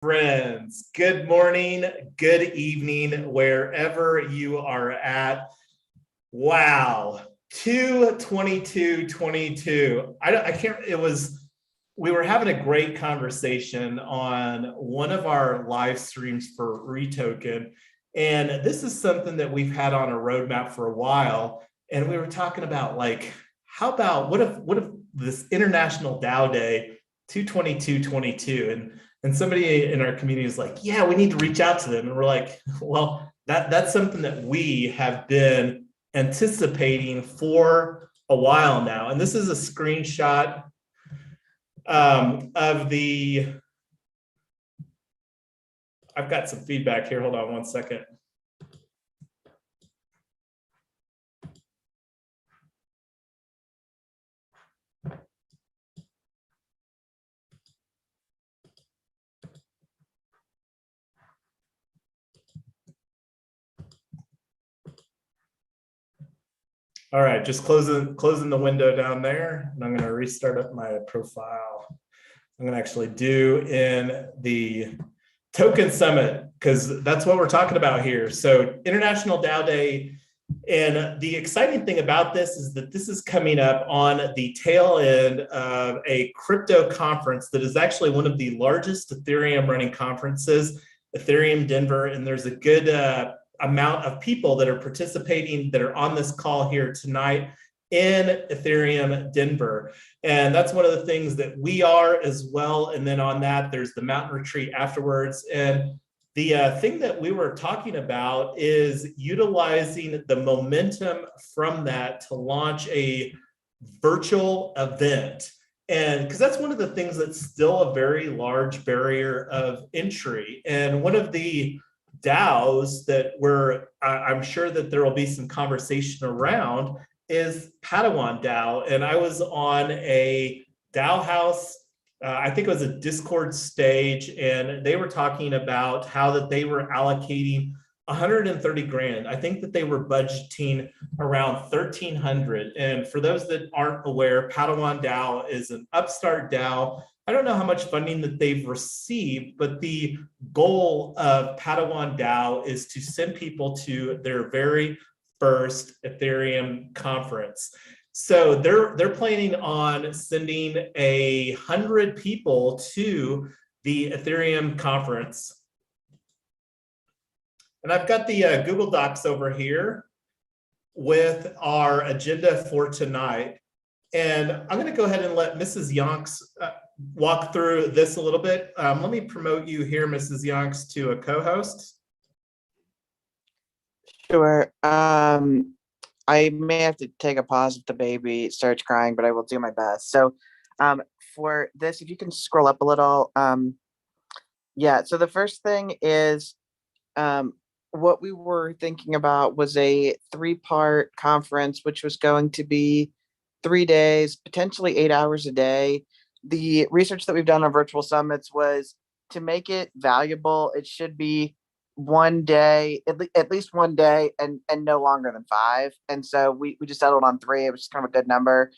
Friends, good morning, good evening, wherever you are at. Wow, 2/22/22. I can't, we were having a great conversation on one of our live streams for Retoken. And this is something that we've had on a roadmap for a while. And we were talking about how about, what if this International DAO Day 2/22/22, and somebody in our community is like, yeah, we need to reach out to them. And we're like, well, that's something that we have been anticipating for a while now. And this is a screenshot of the, I've got some feedback here. Hold on one second. All right, just closing the window down there, and I'm going to restart up my profile. I'm going to actually do in the Token Summit, because that's what we're talking about here. So International DAO Day, and the exciting thing about this is that this is coming up on the tail end of a crypto conference that is actually one of the largest Ethereum running conferences, Ethereum Denver, and there's a good amount of people that are participating that are on this call here tonight in Ethereum Denver. And that's one of the things that we are as well. And then on that, there's the mountain retreat afterwards. And the thing that we were talking about is utilizing the momentum from that to launch a virtual event. And because that's one of the things that's still a very large barrier of entry. And one of the DAOs that I'm sure that there will be some conversation around is Padawan DAO. And I was on a DAO house, I think it was a Discord stage, and they were talking about how that they were allocating 130 grand. I think that they were budgeting around 1,300. And for those that aren't aware, Padawan DAO is an upstart DAO. I don't know how much funding that they've received, but the goal of Padawan DAO is to send people to their very first Ethereum conference. So they're planning on sending 100 people to the Ethereum conference. And I've got the Google Docs over here with our agenda for tonight. And I'm going to go ahead and let Mrs. Yonks walk through this a little bit. Let me promote you here, Mrs. Yonks, to a co-host. Sure. I may have to take a pause if the baby starts crying, but I will do my best. So for this, if you can scroll up a little. Yeah, so the first thing is what we were thinking about was a 3-part conference, which was going to be 3 days, potentially 8 hours a day. The research that we've done on virtual summits was to make it valuable. It should be 1 day, at least 1 day, and no longer than 5. And so we just settled on 3. It was just kind of a good number.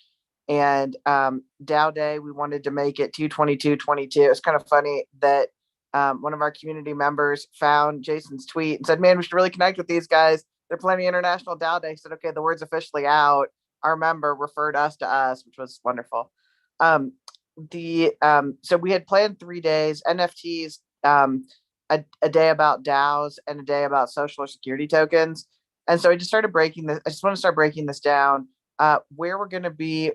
And DAO Day, we wanted to make it 2/22/22. It was kind of funny that one of our community members found Jason's tweet and said, man, we should really connect with these guys. They're planning International DAO Day. He said, okay, the word's officially out. Our member referred us to us, which was wonderful. So we had planned 3 days, NFTs, a day about DAOs, and a day about social or security tokens. And so I just want to start breaking this down. Where we're going to be,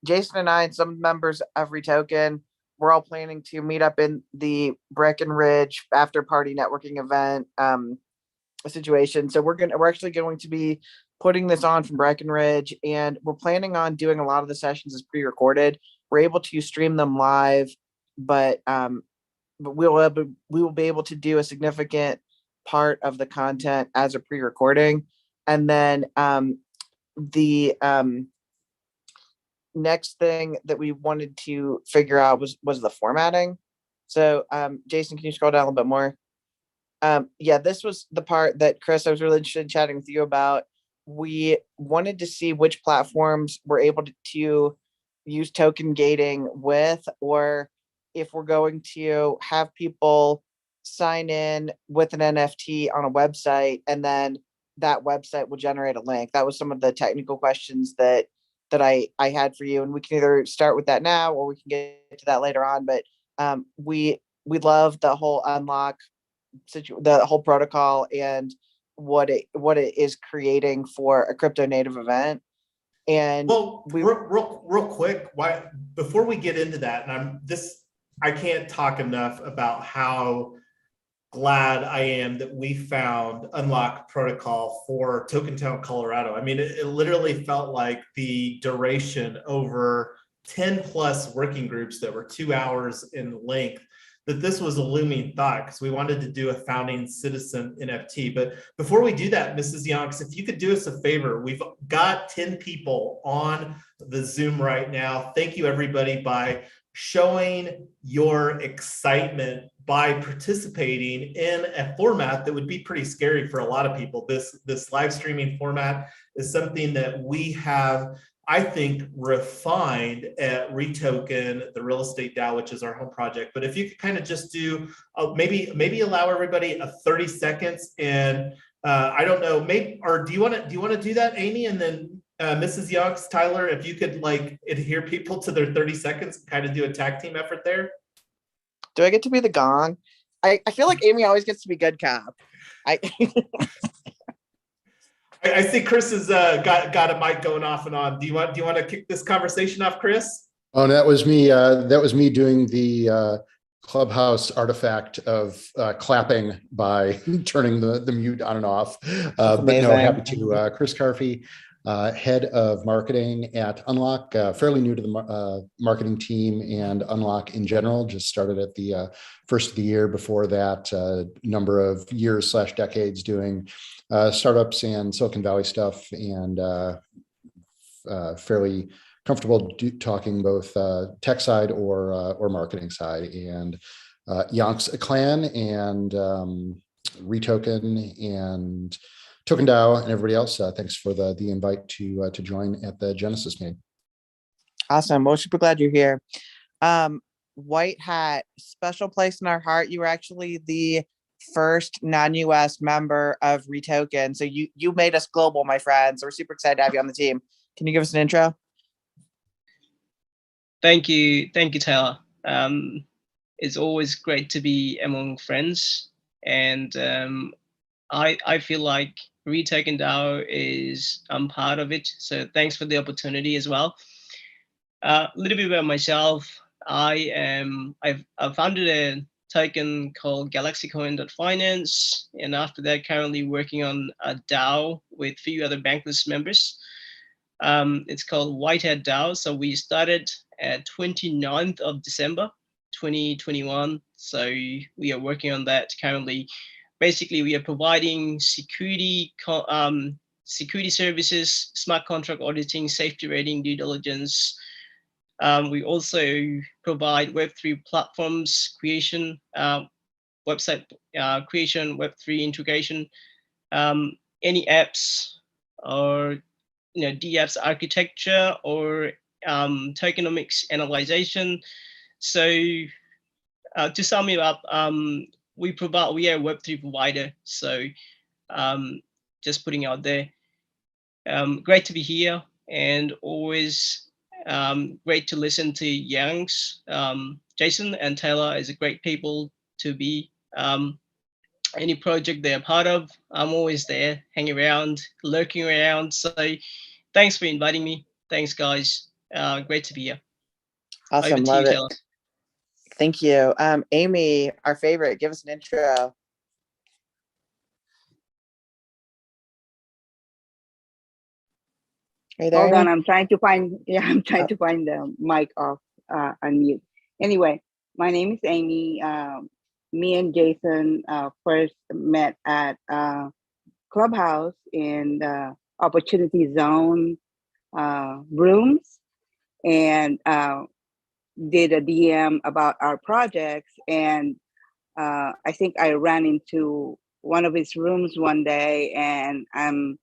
Jason and I and some members of Retoken, we're all planning to meet up in the Breckenridge after party networking event situation. So we're actually going to be putting this on from Breckenridge, and we're planning on doing a lot of the sessions as pre-recorded. We're able to stream them live, but we will be able to do a significant part of the content as a pre-recording. And then the next thing that we wanted to figure out was the formatting. So Jason, can you scroll down a little bit more? Yeah, this was the part that, Chris, I was really interested in chatting with you about. We wanted to see which platforms were able to use token gating with, or if we're going to have people sign in with an NFT on a website, and then that website will generate a link. That was some of the technical questions that I had for you, and we can either start with that now or we can get to that later on. But we love the whole unlock the whole protocol and what it is creating for a crypto native event. And well, real quick, why before we get into that, and I can't talk enough about how glad I am that we found Unlock Protocol for Token Town, Colorado. I mean, it literally felt like the duration over 10 plus working groups that were 2 hours in length, that this was a looming thought because we wanted to do a founding citizen NFT. But before we do that, Mrs. Yonks, if you could do us a favor, we've got 10 people on the Zoom right now. Thank you, everybody, by showing your excitement by participating in a format that would be pretty scary for a lot of people. This live streaming format is something that we have, I think, refined at Retoken, the real estate DAO, which is our home project. But if you could kind of just do maybe allow everybody a 30 seconds, and I don't know, maybe, or do you want to do that, Amy, and then Mrs. Yonks, Tyler, if you could like adhere people to their 30 seconds and kind of do a tag team effort there. Do I get to be the gong? I feel like Amy always gets to be good cop. I see Chris has got a mic going off and on. Do you want to kick this conversation off, Chris? Oh, that was me. That was me doing the Clubhouse artifact of clapping by turning the mute on and off. But no, happy to. Chris Carfey, head of marketing at Unlock, fairly new to the marketing team and Unlock in general. Just started at the first of the year. Before that, number of years / decades doing startups and Silicon Valley stuff, and fairly comfortable talking both tech side or marketing side. And Yonks Clan and Retoken and Token DAO and everybody else, thanks for the invite to join at the Genesis meeting. Awesome. Well, super glad you're here. White Hat, special place in our heart. You were actually the first non-US member of Retoken. So you made us global, my friends. So we're super excited to have you on the team. Can you give us an intro? Thank you, Taylor. It's always great to be among friends, and I feel like Retoken DAO is part of it. So thanks for the opportunity as well. A little bit about myself. I've founded a token called GalaxyCoin.finance, and after that, currently working on a DAO with a few other Bankless members. It's called White Hat DAO. So we started at 29th of December, 2021. So we are working on that currently. Basically, we are providing security services, smart contract auditing, safety rating, due diligence. We also provide Web3 platforms creation, website creation, Web3 integration, any apps or DApps architecture or tokenomics analyzation. So to sum it up, we are a Web3 provider. So just putting out there, great to be here, and always great to listen to Yonks. Jason and Taylor is a great people to be. Any project they're part of, I'm always there, hanging around, lurking around. So thanks for inviting me. Thanks, guys. Great to be here. Awesome. Love it. Taylor. Thank you. Amy, our favorite, give us an intro. Are you there? Hold on, I'm trying to find the mic off, unmute. Anyway, my name is Amy. Me and Jason first met at Clubhouse in the Opportunity Zone rooms, and did a DM about our projects. And I think I ran into one of his rooms one day, and I'm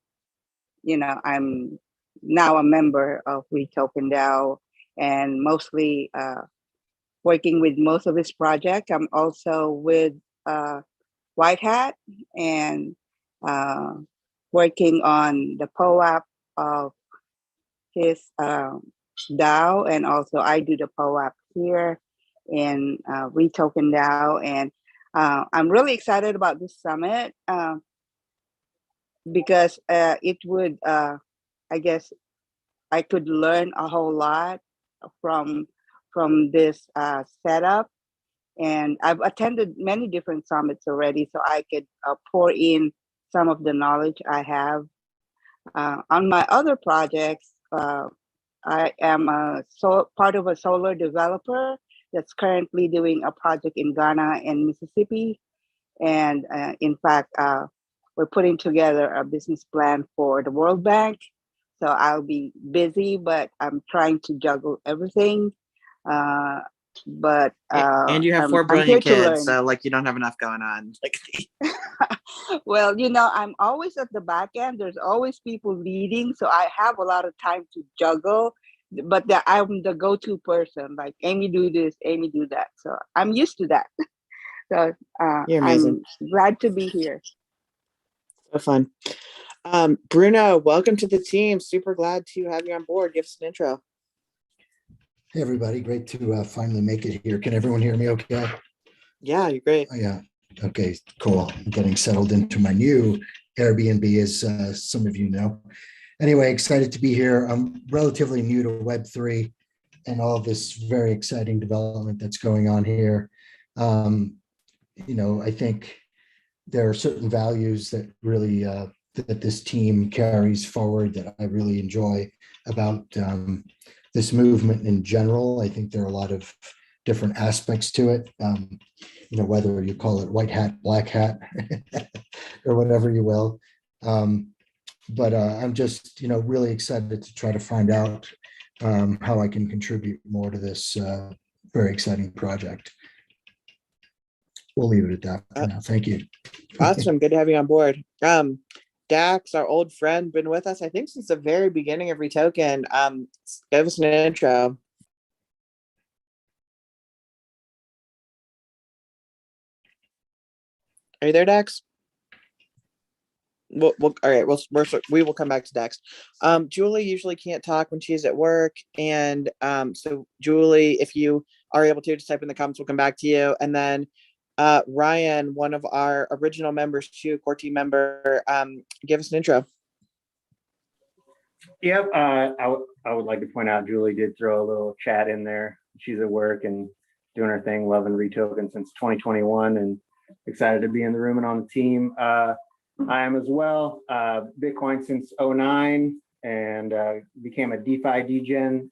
now a member of Retoken DAO, and mostly working with most of his project. I'm also with White Hat and working on the POAP of his DAO, and also I do the POAP here in Retoken DAO. And I'm really excited about this summit because it would, I guess, I could learn a whole lot from this setup. And I've attended many different summits already, so I could pour in some of the knowledge I have. On my other projects, I am part of a solar developer that's currently doing a project in Ghana and Mississippi. And in fact, we're putting together a business plan for the World Bank. So I'll be busy, but I'm trying to juggle everything. But and you have 4 I'm brilliant here to kids, learn. so like you don't have enough going on. Like, well, I'm always at the back end. There's always people leading, so I have a lot of time to juggle. But I'm the go-to person. Like, Amy do this, Amy do that. So I'm used to that. So you're amazing. I'm glad to be here. So fun. Bruno, welcome to the team. Super glad to have you on board. Give us an intro. Hey, everybody. Great to finally make it here. Can everyone hear me okay? Yeah, you're great. Oh, yeah. Okay, cool. I'm getting settled into my new Airbnb, as some of you know. Anyway, excited to be here. I'm relatively new to Web3 and all this very exciting development that's going on here. I think there are certain values that really that this team carries forward that I really enjoy about this movement in general. I think there are a lot of different aspects to it. Whether you call it white hat, black hat, or whatever you will. But I'm just, really excited to try to find out how I can contribute more to this very exciting project. We'll leave it at that for now. Thank you. Awesome. Good to have you on board. Dax, our old friend, been with us, I think, since the very beginning of Retoken. Give us an intro. Are you there, Dax? All right. We will come back to Dax. Julie usually can't talk when she's at work, and so Julie, if you are able to, just type in the comments. We'll come back to you, and then Ryan, one of our original members, too, core team member. Give us an intro. Yep. I would like to point out Julie did throw a little chat in there. She's at work and doing her thing, loving Retoken since 2021, and excited to be in the room and on the team. I am as well. Bitcoin since 2009 and became a DeFi degen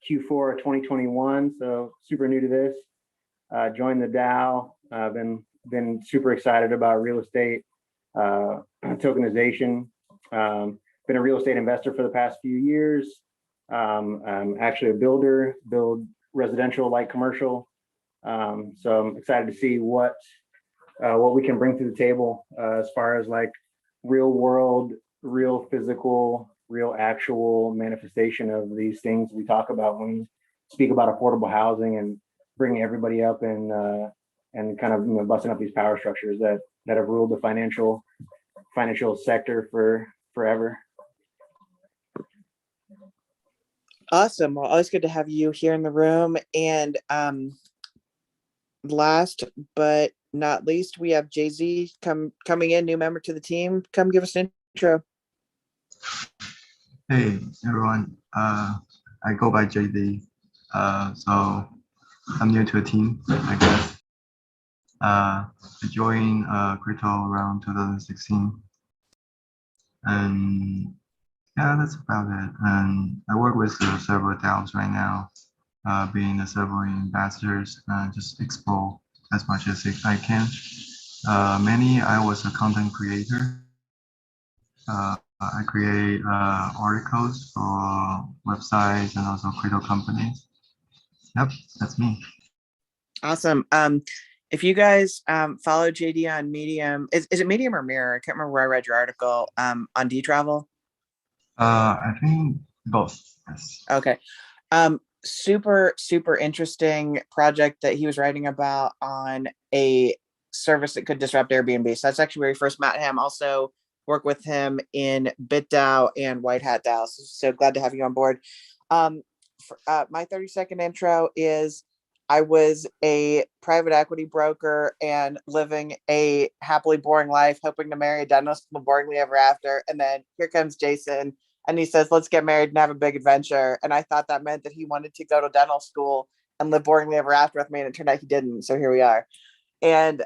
Q4 of 2021. So super new to this. Joined the DAO. Been super excited about real estate tokenization. Been a real estate investor for the past few years. I'm actually a builder, build residential, light commercial. So I'm excited to see what we can bring to the table as far as like real world, real physical, real actual manifestation of these things we talk about when we speak about affordable housing and bringing everybody up and kind of busting up these power structures that have ruled the financial sector for forever. Awesome. Well, always good to have you here in the room. And last but not least, we have Jay-Z coming in, new member to the team. Come give us an intro. Hey everyone, I go by Jay-Z. So I'm new to the team, I guess. I joined crypto around 2016, and yeah, that's about it. And I work with several DAOs right now, being the several ambassadors, just explore as much as I can. Mainly, I was a content creator. I create articles for websites and also crypto companies. Yep, that's me. Awesome. If you guys follow JD on Medium, is it Medium or Mirror? I can't remember where I read your article on D-Travel. I think both. Yes. Okay. super interesting project that he was writing about on a service that could disrupt Airbnb. So that's actually where we first met him. Also work with him in BitDAO and White Hat DAO. So glad to have you on board. My 30-second intro is I was a private equity broker and living a happily boring life, hoping to marry a dentist boringly ever after. And then here comes Jason, and he says, let's get married and have a big adventure. And I thought that meant that he wanted to go to dental school and live boringly ever after with me. And it turned out he didn't. So here we are. And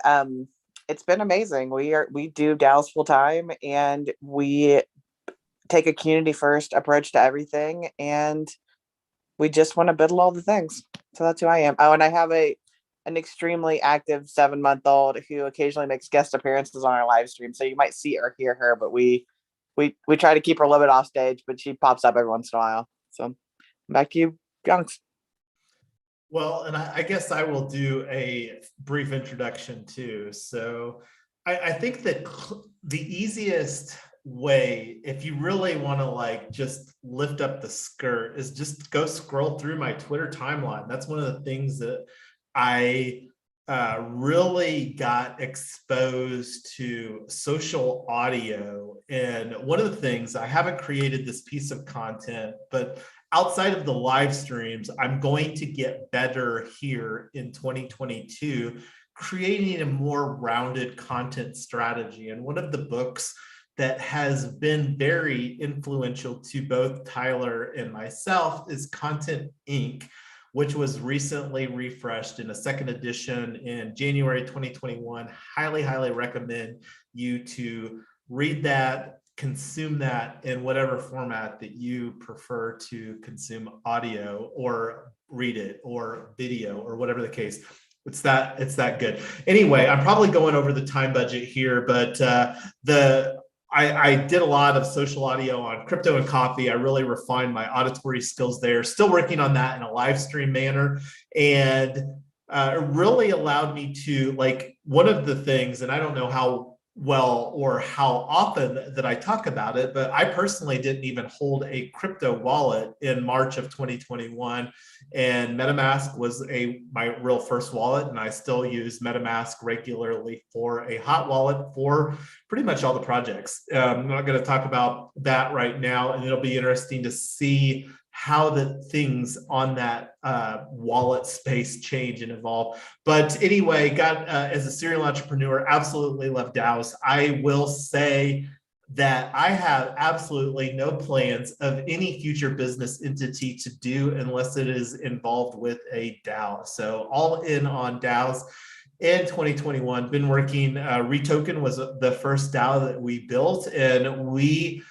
it's been amazing. We do DAOs full time, and we take a community first approach to everything. And we just want to build all the things. So that's who I am. Oh, and I have an extremely active 7-month-old who occasionally makes guest appearances on our live stream. So you might see or hear her, but we try to keep her a little bit off stage, but she pops up every once in a while. So back to you, Gunks. Well, and I guess I will do a brief introduction too. So I think that the easiest way, if you really want to like just lift up the skirt, is just go scroll through my Twitter timeline. That's one of the things that I really got exposed to social audio. And one of the things, I haven't created this piece of content, but outside of the live streams, I'm going to get better here in 2022, creating a more rounded content strategy. And one of the books that has been very influential to both Tyler and myself is Content Inc., which was recently refreshed in a second edition in January 2021. Highly recommend you to read that, consume that in whatever format that you prefer to consume audio or read it or video or whatever the case. It's that good. Anyway, I'm probably going over the time budget here, but I did a lot of social audio on Crypto and Coffee. I really refined my auditory skills there. Still working on that in a live stream manner. And it really allowed me to, like, one of the things, and I don't know how well or how often that I talk about it, but I personally didn't even hold a crypto wallet in March of 2021. And MetaMask was my real first wallet, and I still use MetaMask regularly for a hot wallet for pretty much all the projects. I'm not going to talk about that right now, and it'll be interesting to see how the things on that wallet space change and evolve. But anyway, as a serial entrepreneur, absolutely love DAOs. I will say that I have absolutely no plans of any future business entity to do unless it is involved with a DAO. So all in on DAOs. In 2021, been working, Retoken was the first DAO that we built, and we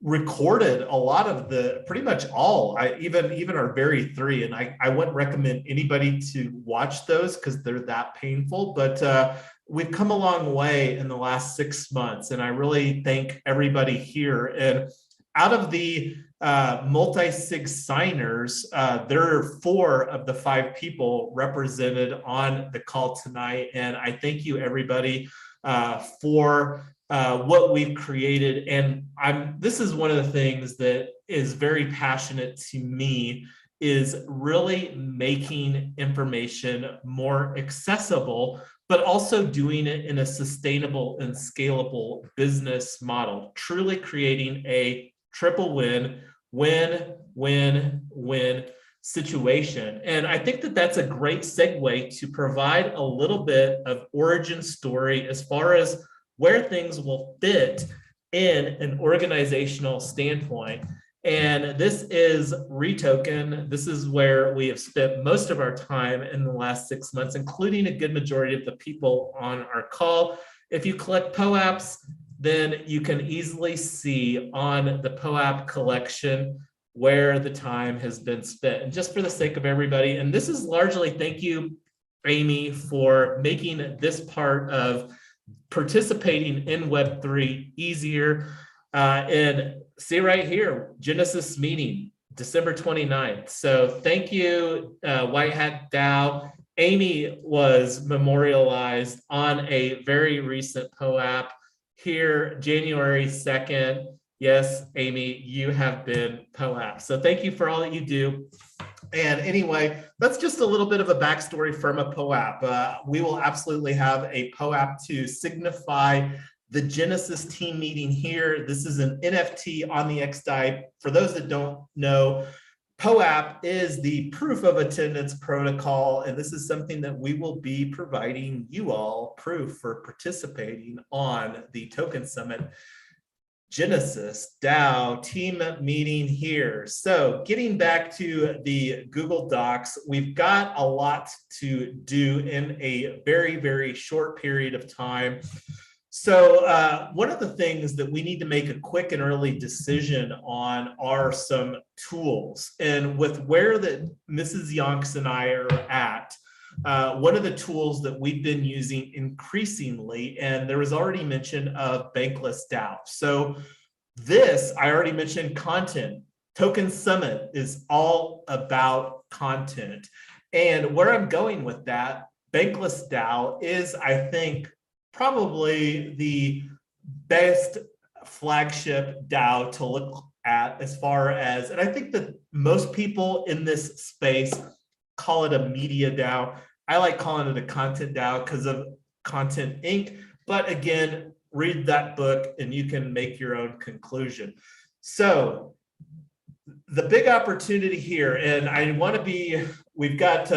recorded a lot of pretty much all, even our very three, and I wouldn't recommend anybody to watch those because they're that painful, but we've come a long way in the last 6 months, and I really thank everybody here. And out of the multi-sig signers, there are 4 of the 5 people represented on the call tonight, and I thank you everybody for what we've created. And this is one of the things that is very passionate to me, is really making information more accessible, but also doing it in a sustainable and scalable business model, truly creating a triple win situation. And I think that that's a great segue to provide a little bit of origin story as far as where things will fit in an organizational standpoint. And this is Retoken. This is where we have spent most of our time in the last 6 months, including a good majority of the people on our call. If you collect POAPs, then you can easily see on the POAP collection where the time has been spent. And just for the sake of everybody, and this is largely, thank you, Amy, for making this part of participating in Web3 easier. And see right here, Genesis meeting, December 29th. So thank you, White Hat DAO. Amy was memorialized on a very recent POAP here, January 2nd. Yes, Amy, you have been POAP. So thank you for all that you do. And anyway, that's just a little bit of a backstory from a POAP. We will absolutely have a POAP to signify the Genesis team meeting here. This is an NFT on the XDAI. For those that don't know, POAP is the proof of attendance protocol, and this is something that we will be providing you all proof for participating on the Token Summit Genesis DAO team meeting here. So getting back to the Google Docs, we've got a lot to do in a very, very short period of time. So one of the things that we need to make a quick and early decision on are some tools. And with where that Mrs. Yonks and I are at, one of the tools that we've been using increasingly, and there was already mention of Bankless DAO. So this, I already mentioned content. Token Summit is all about content. And where I'm going with that, Bankless DAO is, I think, probably the best flagship DAO to look at as far as, and I think that most people in this space call it a media DAO. I like calling it a content DAO because of Content Inc. But again, read that book and you can make your own conclusion. So the big opportunity here, and I want to be, we've got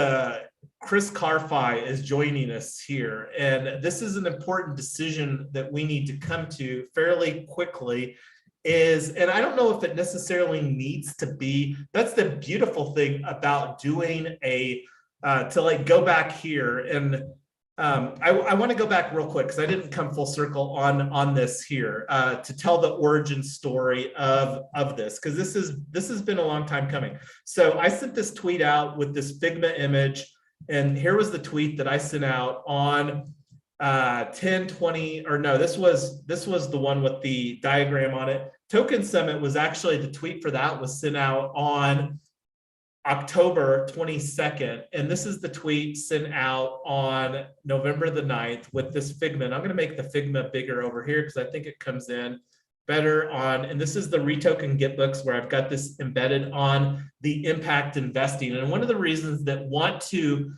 Chris Carfi is joining us here, and this is an important decision that we need to come to fairly quickly is, and I don't know if it necessarily needs to be, that's the beautiful thing about doing a, to like go back here and I want to go back real quick because I didn't come full circle on this here to tell the origin story of this, because this has been a long time coming. So I sent this tweet out with this Figma image, and here was the tweet that I sent out on 10/20, or no, this was the one with the diagram on it. Token Summit was actually, the tweet for that was sent out on October 22nd, and this is the tweet sent out on November the 9th with this Figma. And I'm going to make the Figma bigger over here because I think it comes in better on, and this is the Retoken Gitbooks where I've got this embedded on the impact investing. And one of the reasons that want to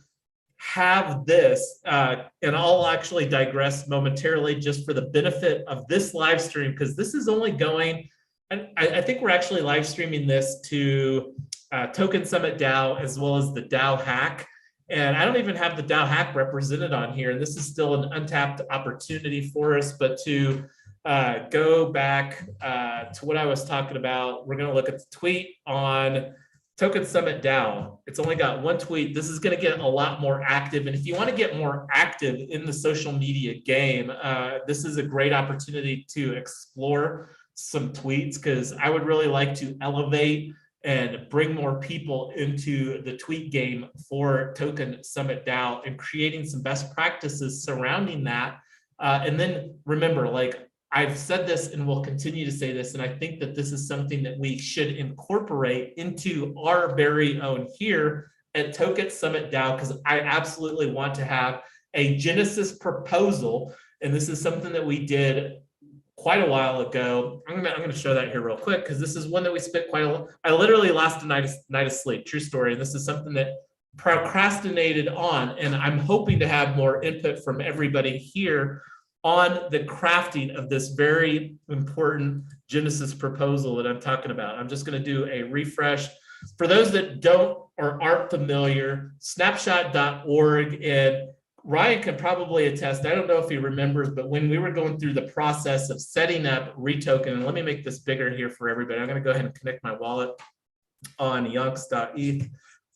have this, and I'll actually digress momentarily just for the benefit of this live stream, because this is only going, and I think we're actually live streaming this to Token Summit DAO as well as the DAO hack. And I don't even have the DAO hack represented on here. And this is still an untapped opportunity for us, but to go back to what I was talking about, we're going to look at the tweet on Token Summit DAO. It's only got one tweet. This is going to get a lot more active. And if you want to get more active in the social media game, this is a great opportunity to explore some tweets, because I would really like to elevate and bring more people into the tweet game for Token Summit DAO and creating some best practices surrounding that. And then remember, like I've said this and will continue to say this, and I think that this is something that we should incorporate into our very own here at Token Summit DAO, because I absolutely want to have a Genesis proposal. And this is something that we did quite a while ago. I'm gonna show that here real quick, because this is one that we spent quite a lot. I literally lost a night of sleep, true story. And this is something that procrastinated on, and I'm hoping to have more input from everybody here on the crafting of this very important Genesis proposal that I'm talking about. I'm just gonna do a refresh. For those that don't or aren't familiar, snapshot.org, and Ryan can probably attest, I don't know if he remembers, but when we were going through the process of setting up Retoken, and let me make this bigger here for everybody. I'm going to go ahead and connect my wallet on Gensis.eth,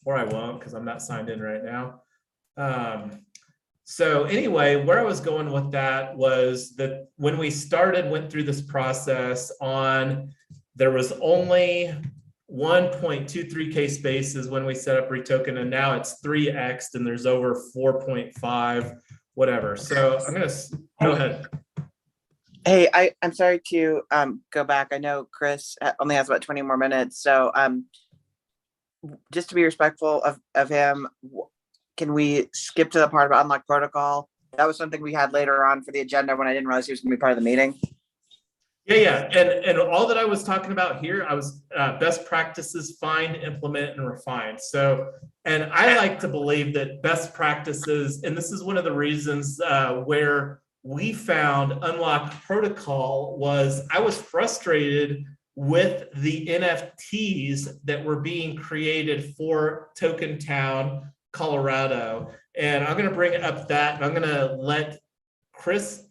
or I won't because I'm not signed in right now. So anyway, where I was going with that was that when we went through this process there was only 1.23K spaces when we set up Retoken, and now it's 3x, and there's over 4.5, whatever. So I'm gonna go ahead. Hey, I'm sorry to go back. I know Chris only has about 20 more minutes, so just to be respectful of him, can we skip to the part about unlock protocol? That was something we had later on for the agenda when I didn't realize he was gonna be part of the meeting. Yeah. And all that I was talking about here, I was best practices, find, implement, and refine. So, and I like to believe that best practices, and this is one of the reasons where we found Unlock Protocol was I was frustrated with the NFTs that were being created for Token Town, Colorado. And I'm going to bring up that, and I'm going to let Chris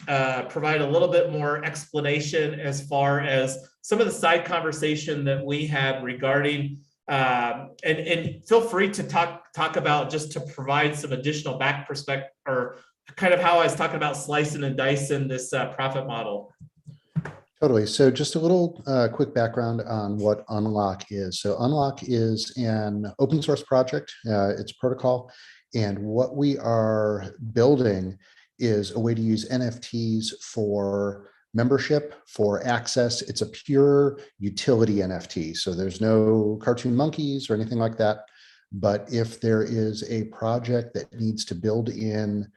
provide a little bit more explanation as far as some of the side conversation that we had regarding, and feel free to talk about just to provide some additional back perspective or kind of how I was talking about slicing and dicing this profit model. Totally. So just a little quick background on what Unlock is. So Unlock is an open source project. It's a protocol. And what we are building is a way to use NFTs for membership, for access. It's a pure utility NFT. So there's no cartoon monkeys or anything like that. But if there is a project that needs to build in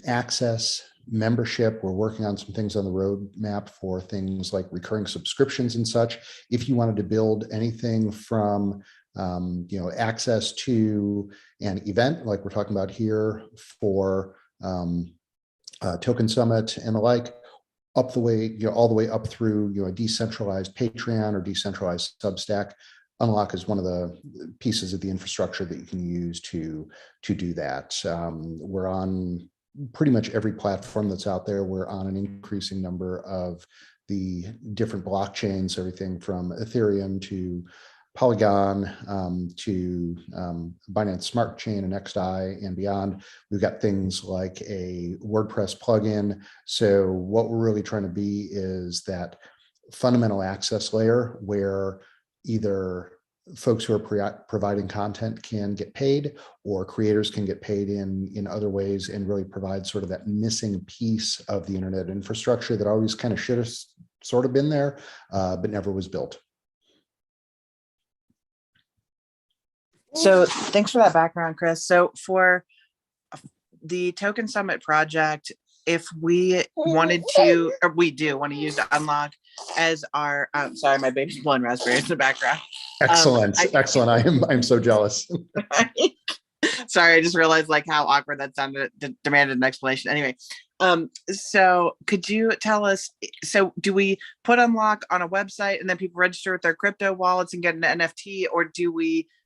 access, membership, we're working on some things on the roadmap for things like recurring subscriptions and such. If you wanted to build anything from access to an event like we're talking about here for Token Summit and the like, up the way, all the way up through, a decentralized Patreon or decentralized Substack. Unlock is one of the pieces of the infrastructure that you can use to do that. We're on pretty much every platform that's out there. We're on an increasing number of the different blockchains, everything from Ethereum to Polygon to Binance Smart Chain and XDAI and beyond. We've got things like a WordPress plugin. So what we're really trying to be is that fundamental access layer where either folks who are providing content can get paid, or creators can get paid in other ways, and really provide sort of that missing piece of the internet infrastructure that always kind of should have sort of been there, but never was built. So thanks for that background, Chris. So for the Token Summit project, if we wanted to, or we do want to use Unlock as our, sorry, my baby's blowing raspberries in the background. Excellent, excellent. I'm so jealous. Sorry, I just realized like how awkward that sounded. Demanded an explanation. Anyway, so could you tell us? So do we put Unlock on a website and then people register with their crypto wallets and get an NFT, or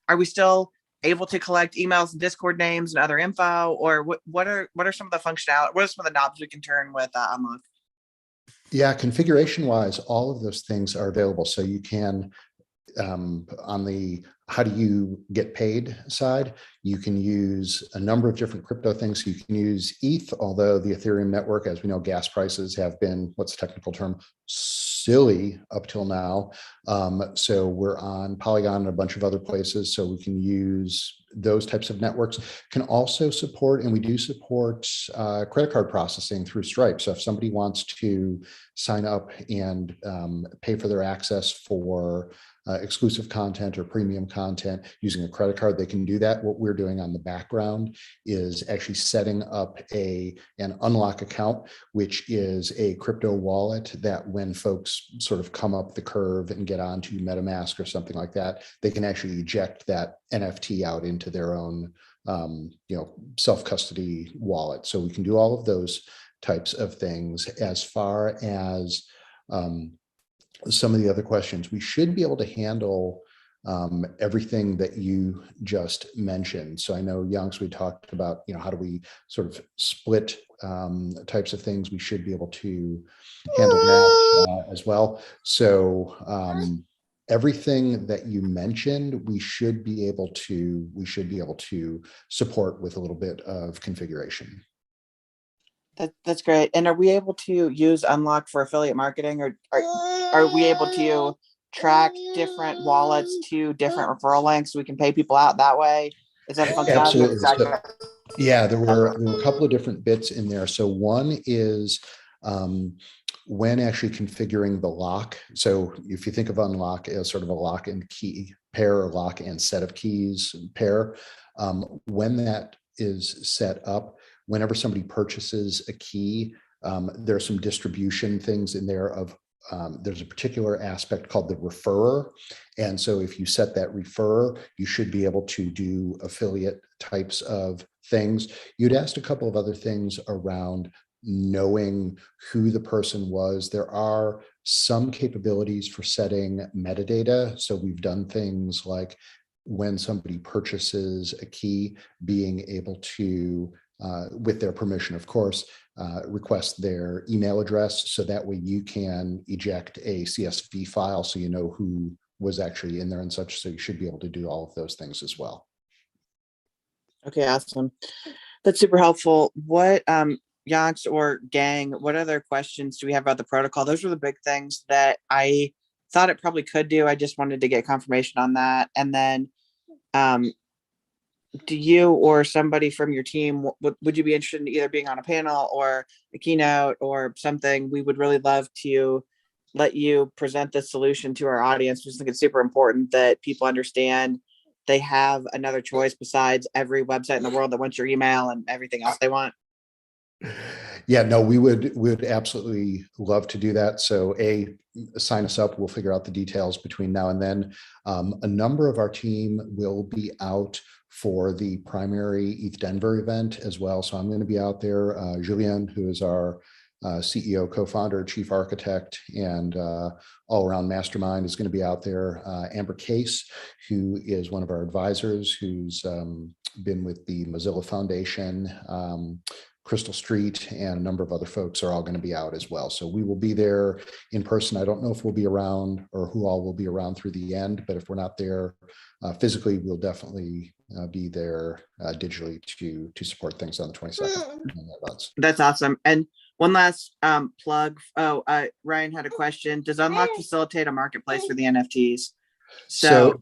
are we still able to collect emails and Discord names and other info, or what are some of the functionality? What are some of the knobs we can turn with Unlock? Yeah, configuration wise, all of those things are available. So you can, on the how do you get paid side, you can use a number of different crypto things. You can use ETH, although the Ethereum network, as we know, gas prices have been, what's the technical term, silly up till now. So we're on Polygon and a bunch of other places, so we can use those types of networks. Can also support, and we do support credit card processing through Stripe. So if somebody wants to sign up and pay for their access for exclusive content or premium content using a credit card, they can do that. What we're doing on the background is actually setting up an Unlock account, which is a crypto wallet that when folks sort of come up the curve and get onto MetaMask or something like that, they can actually eject that NFT out into their own self-custody wallet. So we can do all of those types of things. As far as some of the other questions, we should be able to handle everything that you just mentioned. So I know, Youngs, we talked about, how do we sort of split types of things. We should be able to handle that as well. So everything that you mentioned, we should be able to support with a little bit of configuration. That's great. And are we able to use Unlock for affiliate marketing, or are we able to track different wallets to different referral links so we can pay people out that way? Is that functionality? Absolutely. So, yeah, there were a couple of different bits in there. So one is when actually configuring the lock. So if you think of Unlock as sort of a lock and key pair, or lock and set of keys pair, when that is set up, whenever somebody purchases a key, there's some distribution things in there of there's a particular aspect called the referrer. And so if you set that referrer, you should be able to do affiliate types of things. You'd asked a couple of other things around knowing who the person was. There are some capabilities for setting metadata. So we've done things like when somebody purchases a key, being able to, with their permission, of course, request their email address. So that way you can eject a CSV file so you know who was actually in there and such. So you should be able to do all of those things as well. Okay, awesome. That's super helpful. What, Yonks or gang, what other questions do we have about the protocol? Those were the big things that I thought it probably could do. I just wanted to get confirmation on that. And then, do you or somebody from your team, would you be interested in either being on a panel or a keynote or something? We would really love to let you present this solution to our audience. We just think it's super important that people understand they have another choice besides every website in the world that wants your email and everything else they want. Yeah, no, we would absolutely love to do that. So sign us up. We'll figure out the details between now and then. A number of our team will be out for the primary ETH Denver event as well. So I'm going to be out there. Julien, who is our CEO, co-founder, chief architect, and all-around mastermind, is going to be out there. Amber Case, who is one of our advisors, who's been with the Mozilla Foundation, Crystal Street, and a number of other folks are all going to be out as well. So we will be there in person. I don't know if we'll be around or who all will be around through the end, but if we're not there physically, we'll definitely be there digitally to support things on the 22nd. That's awesome. And one last plug. Ryan had a question. Does Unlock facilitate a marketplace for the NFTs? So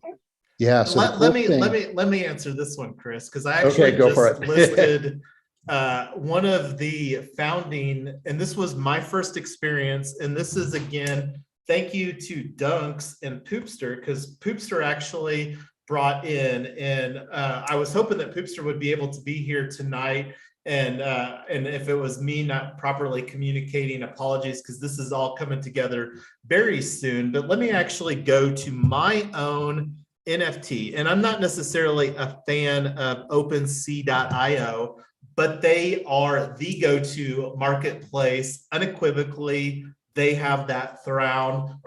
yeah. So let me answer this one, Chris, because I actually just listed one of the founding, and this was my first experience. And this is, again, thank you to Dunks and Poopster, because Poopster actually brought in, and I was hoping that Poopster would be able to be here tonight. And if it was me not properly communicating, apologies, because this is all coming together very soon. But let me actually go to my own NFT. And I'm not necessarily a fan of OpenSea.io, but they are the go-to marketplace. Unequivocally, they have that crown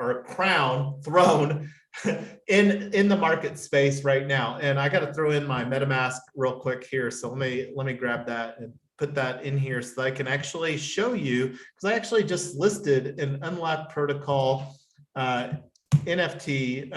thrown in the market space right now. And I got to throw in my MetaMask real quick here. So let me grab that and put that in here so that I can actually show you, because I actually just listed an Unlock Protocol NFT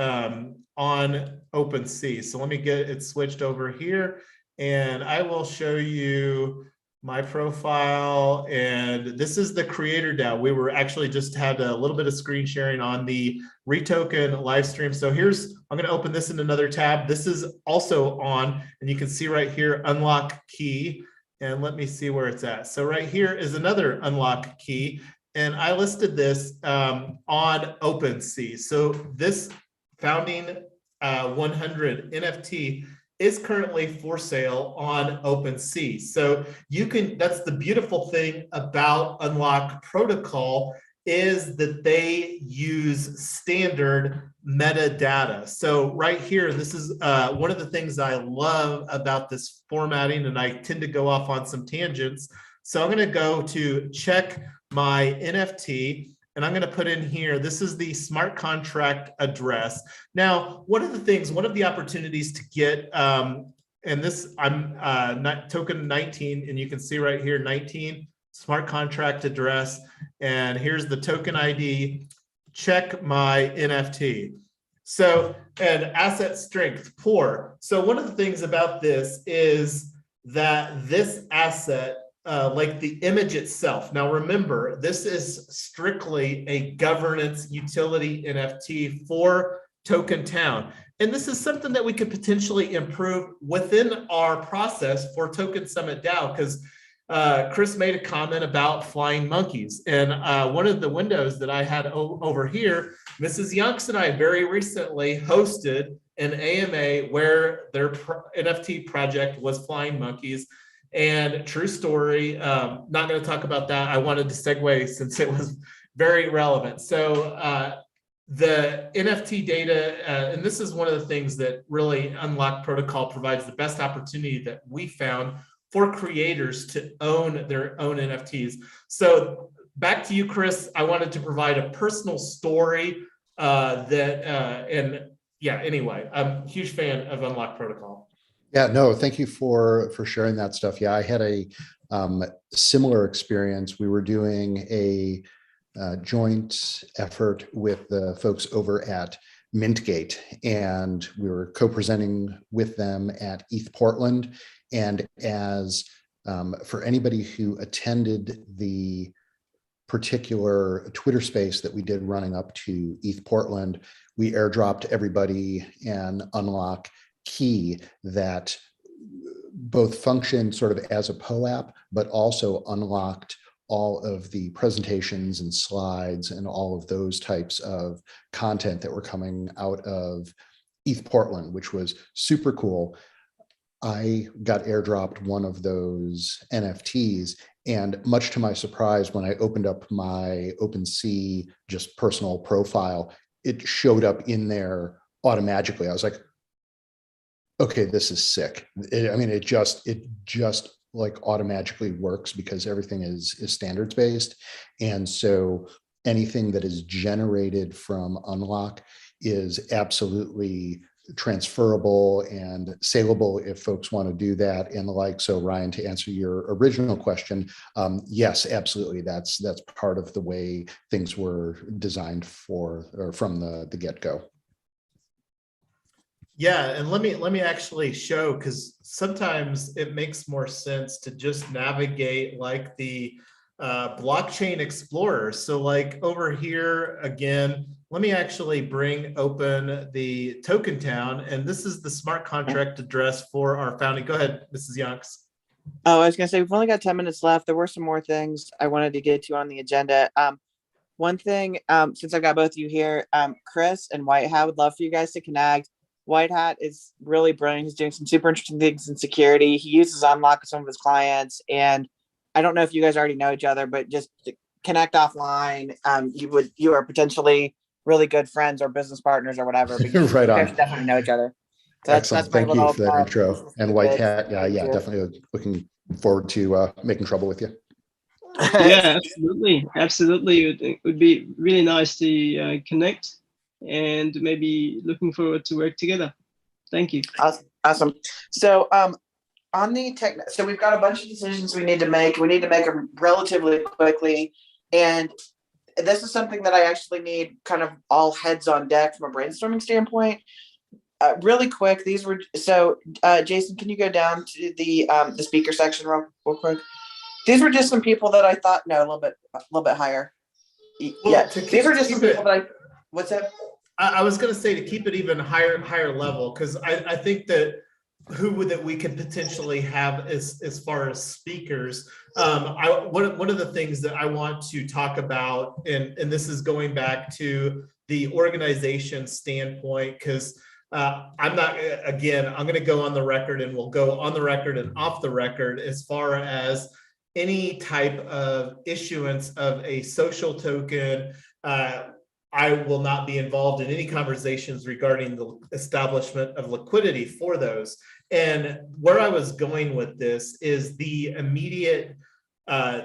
on OpenSea. So let me get it switched over here, and I will show you my profile. And this is the creator DAO. We were actually just had a little bit of screen sharing on the Retoken live stream. So I'm going to open this in another tab. This is also on, and you can see right here, unlock key. And let me see where it's at. So right here is another unlock key. And I listed this on OpenSea. So this founding 100 NFT is currently for sale on OpenSea. So that's the beautiful thing about Unlock Protocol, is that they use standard metadata. So right here, this is one of the things I love about this formatting, and I tend to go off on some tangents. So I'm gonna go to check my NFT, and I'm going to put in here, this is the smart contract address. Now, one of the opportunities to get, and this, I'm not token 19, and you can see right here, 19, smart contract address. And here's the token ID, check my NFT. So, and asset strength, poor. So one of the things about this is that this asset, like the image itself. Now, remember, this is strictly a governance utility NFT for Token Town. And this is something that we could potentially improve within our process for Token Summit DAO, because Chris made a comment about flying monkeys. And one of the windows that I had over here, Mrs. Yonks and I very recently hosted an AMA where their NFT project was flying monkeys. And true story, not going to talk about that. I wanted to segue since it very relevant. So the NFT data, and this is one of the things that really Unlock Protocol provides the best opportunity that we found for creators to own their own NFTs. So back to you, Chris. I wanted to provide a personal story anyway, I'm a huge fan of Unlock Protocol. Yeah, no, thank you for sharing that stuff. Yeah, I had a similar experience. We were doing a joint effort with the folks over at Mintgate, and we were co-presenting with them at ETH Portland. And as for anybody who attended the particular Twitter space that we did running up to ETH Portland, we airdropped everybody an Unlock key that both functioned sort of as a POAP, but also unlocked all of the presentations and slides and all of those types of content that were coming out of ETH Portland, which was super cool. I got airdropped one of those NFTs, and much to my surprise, when I opened up my OpenSea just personal profile, it showed up in there automatically. I was like, okay, this is sick. It just like automatically works because everything is standards based. And so anything that is generated from Unlock is absolutely transferable and saleable if folks want to do that and the like. So Ryan, to answer your original question, yes, absolutely. That's part of the way things were designed from the get-go. Yeah, and let me actually show, because sometimes it makes more sense to just navigate like the blockchain explorer. So like over here again, let me actually bring open the Token Town, and this is the smart contract address for our founding. Go ahead, Mrs. Yonks. Oh, I was gonna say we've only got 10 minutes left. There were some more things I wanted to get to on the agenda. One thing, since I've got both of you here, Chris and White Hat, would love for you guys to connect. White Hat is really brilliant. He's doing some super interesting things in security. He uses Unlock with some of his clients, and I don't know if you guys already know each other, but just connect offline. You are potentially really good friends or business partners or whatever. But you Right on. guys definitely know each other. So excellent. that's my Thank you little for that intro. And White Hat, yeah, Thank definitely looking forward to making trouble with you. Yeah, absolutely. It would be really nice to connect, and maybe looking forward to work together. Thank you. Awesome. So on the tech, so we've got a bunch of decisions we need to make. We need to make them relatively quickly, and this is something that I actually need kind of all heads on deck from a brainstorming standpoint. Really quick, these were so. Jason, can you go down to the speaker section real quick? These were just some people that I thought a little bit higher. Well, yeah, these are just some people that What's that? I was going to say to keep it even higher level, because I think that that we could potentially have as far as speakers. One of the things that I want to talk about, and this is going back to the organization standpoint, because I'm going to go on the record, and we'll go on the record and off the record as far as any type of issuance of a social token. I will not be involved in any conversations regarding the establishment of liquidity for those. And where I was going with this is the immediate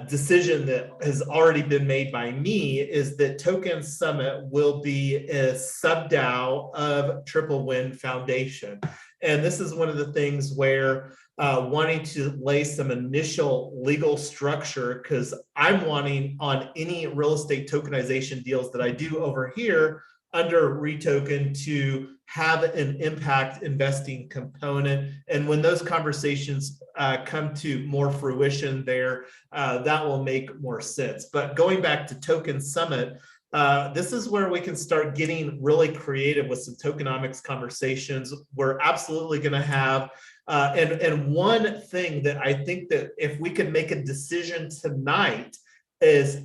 decision that has already been made by me is that Token Summit will be a sub-DAO of Triple Win Foundation. And this is one of the things where wanting to lay some initial legal structure, because I'm wanting on any real estate tokenization deals that I do over here under Retoken to have an impact investing component. And when those conversations come to more fruition there, that will make more sense. But going back to Token Summit, this is where we can start getting really creative with some tokenomics conversations. We're absolutely going to have, and one thing that I think that if we could make a decision tonight is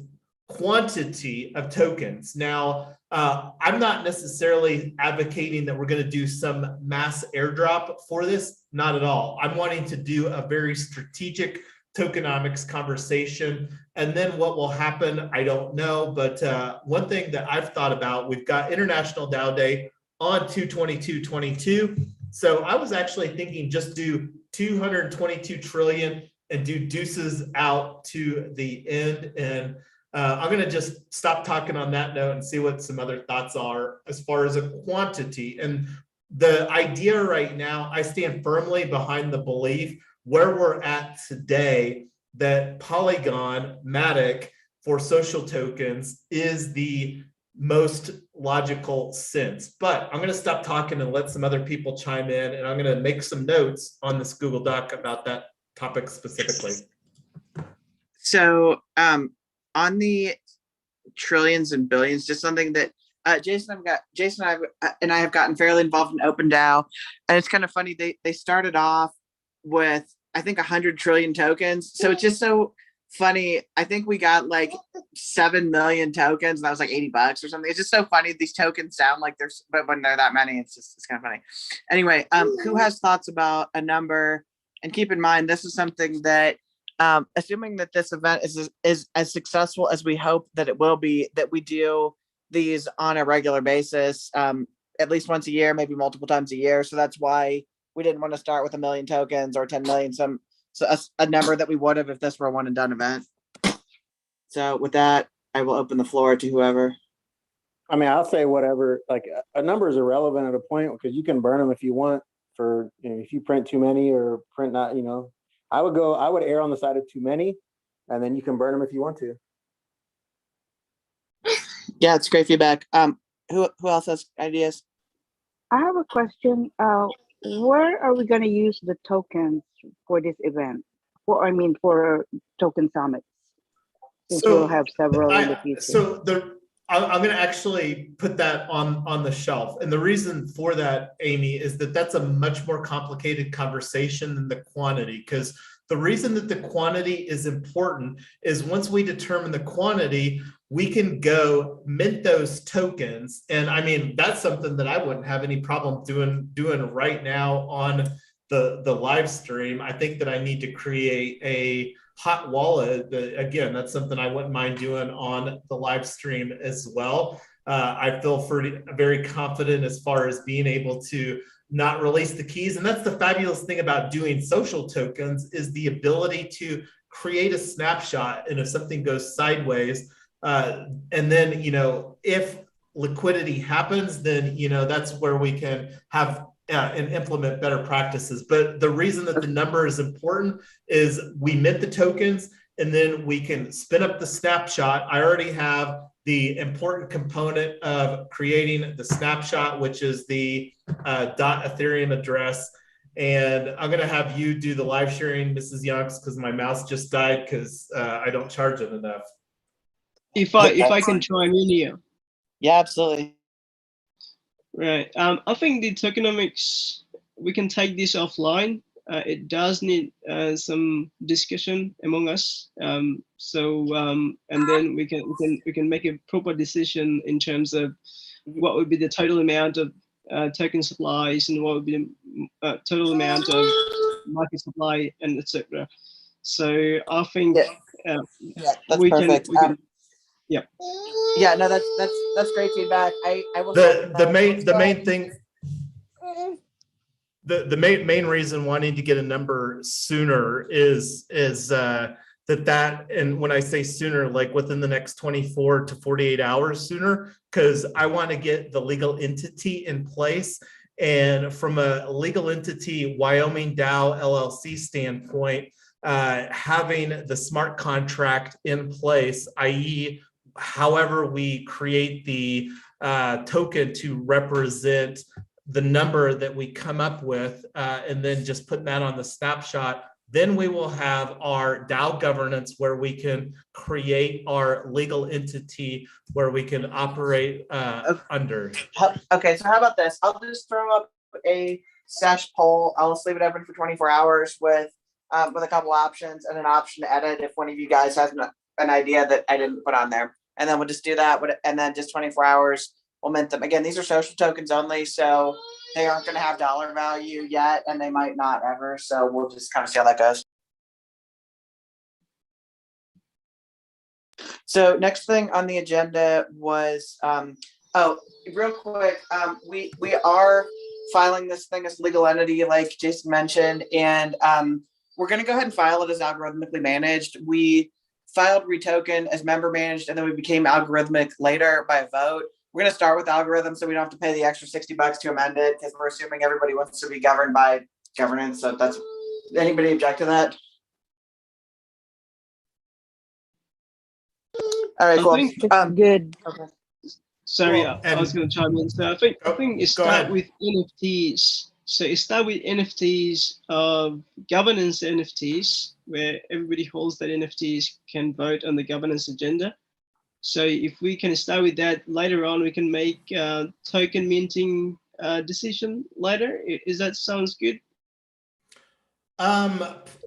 quantity of tokens. Now, I'm not necessarily advocating that we're going to do some mass airdrop for this, not at all. I'm wanting to do a very strategic tokenomics conversation. And then what will happen, I don't know. But one thing that I've thought about, we've got International DAO Day on 2/22/22. So I was actually thinking just do 222 trillion and do deuces out to the end. And I'm going to just stop talking on that note and see what some other thoughts are as far as a quantity. And the idea right now, I stand firmly behind the belief where we're at today that Polygon Matic for social tokens is the most logical sense. But I'm going to stop talking and let some other people chime in, and I'm going to make some notes on this Google Doc about that topic specifically. So on the trillions and billions, just something that Jason and I have gotten fairly involved in OpenDAO, and it's kind of funny. They started off with, I think, 100 trillion tokens. So it's just so funny. I think we got like 7 million tokens, and that was like $80 or something. It's just so funny. These tokens sound like there's, but when they're that many, it's kind of funny. Anyway, who has thoughts about a number? And keep in mind, this is something that, assuming that this event is as successful as we hope that it will be, that we do these on a regular basis, at least once a year, maybe multiple times a year. So that's why we didn't want to start with 1 million tokens or 10 million, a number that we would have if this were a one and done event. So with that, I will open the floor to whoever. I mean, I'll say whatever. Like, a number is irrelevant at a point because you can burn them if you want. For, you know, if you print too many or print not, you know, I would err on the side of too many, and then you can burn them if you want to. Yeah, it's great feedback. Who else has ideas? I have a question. Where are we going to use the tokens for this event? For Token Summit, since we'll have several in the future. I'm going to actually put that on the shelf. And the reason for that, Amy, is that that's a much more complicated conversation than the quantity. Because the reason that the quantity is important is once we determine the quantity, we can go mint those tokens. And I mean, that's something that I wouldn't have any problem doing right now on the live stream. I think that I need to create a hot wallet. Again, that's something I wouldn't mind doing on the live stream as well. I feel very confident as far as being able to not release the keys. And that's the fabulous thing about doing social tokens, is the ability to create a snapshot. And if something goes sideways, and then, you know, if liquidity happens, then, you know, that's where we can have and implement better practices. But the reason that the number is important is we mint the tokens and then we can spin up the snapshot. I already have the important component of creating the snapshot, which is the .ethereum address. And I'm going to have you do the live sharing, Mrs. Youngs, because my mouse just died because I don't charge it enough. If I can chime in here. Yeah, absolutely. Right. I think the tokenomics, we can take this offline. It does need some discussion among us. And then we can make a proper decision in terms of what would be the total amount of token supplies and what would be the total amount of market supply and etc. So I think that's perfect. Yeah, no, that's great feedback. I will. The main thing. The main reason wanting to get a number sooner is that and when I say sooner, like within the next 24 to 48 hours sooner, because I want to get the legal entity in place. And from a legal entity Wyoming DAO LLC standpoint, having the smart contract in place, i.e., however we create the token to represent the number that we come up with, and then just putting that on the snapshot, then we will have our DAO governance where we can create our legal entity where we can operate under. Okay, so how about this? I'll just throw up a sesh poll. I'll just leave it open for 24 hours with a couple options and an option to edit if one of you guys has an idea that I didn't put on there. And then we'll just do that, and then just 24 hours, we'll mint them. Again, these are social tokens only, so they aren't going to have dollar value yet, and they might not ever. So we'll just kind of see how that goes. So next thing on the agenda was, oh, real quick, we are filing this thing as legal entity, like Jason mentioned, and we're going to go ahead and file it as algorithmically managed. We filed Retoken as member managed, and then we became algorithmic later by vote. We're going to start with algorithm, so we don't have to pay the extra $60 to amend it, because we're assuming everybody wants to be governed by governance. So that's, anybody object to that? All right, cool. Good. Okay. Sorry, Well, I was going to chime in. So I think it go start ahead. with NFTs. So it start with NFTs, governance NFTs, where everybody holds that NFTs can vote on the governance agenda. So if we can start with that, later on we can make token minting decision later. Is that sounds good?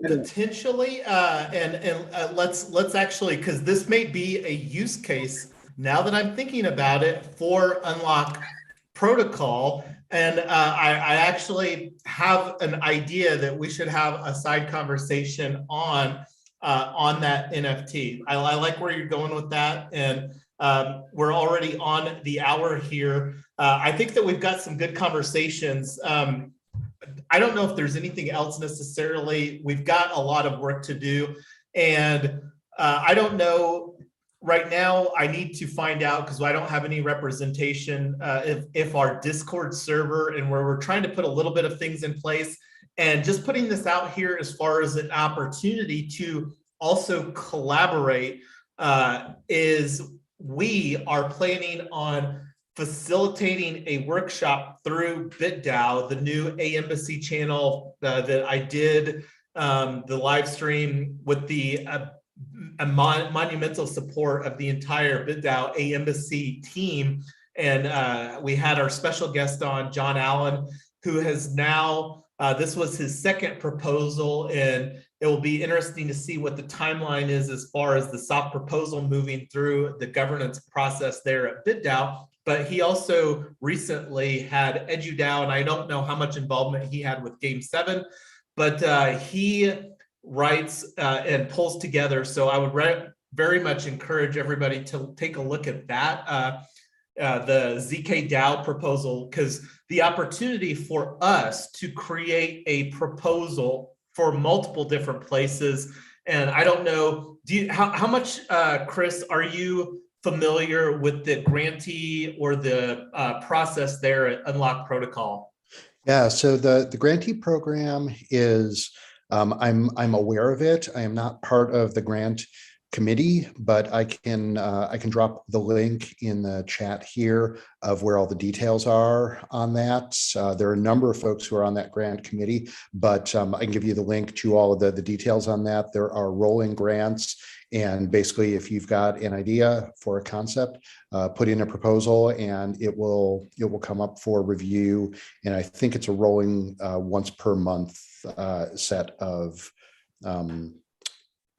Potentially, and let's actually, because this may be a use case now that I'm thinking about it for Unlock Protocol, and I actually have an idea that we should have a side conversation on that NFT. I like where you're going with that, and we're already on the hour here. I think that we've got some good conversations. I don't know if there's anything else necessarily. We've got a lot of work to do, and I don't know right now. I need to find out, because I don't have any representation, if our Discord server, and where we're trying to put a little bit of things in place, and just putting this out here as far as an opportunity to also collaborate, is we are planning on facilitating a workshop through BitDAO, the new A-Embassy channel that I did the live stream with the monumental support of the entire BitDAO A-Embassy team. And we had our special guest on, John Allen, who has now, this was his second proposal, and it will be interesting to see what the timeline is as far as the soft proposal moving through the governance process there at BitDAO. But he also recently had EduDAO, and I don't know how much involvement he had with Game 7, but he writes and pulls together. So I would very much encourage everybody to take a look at that, the ZK DAO proposal, because the opportunity for us to create a proposal for multiple different places. And I don't know, how much, Chris, are you familiar with the grantee or the process there at Unlock Protocol? Yeah, so the grantee program is, I'm aware of it. I am not part of the grant committee, but I can drop the link in the chat here of where all the details are on that. There are a number of folks who are on that grant committee, but I can give you the link to all of the details on that. There are rolling grants, and basically, if you've got an idea for a concept, put in a proposal, and it will come up for review. And I think it's a rolling once per month set of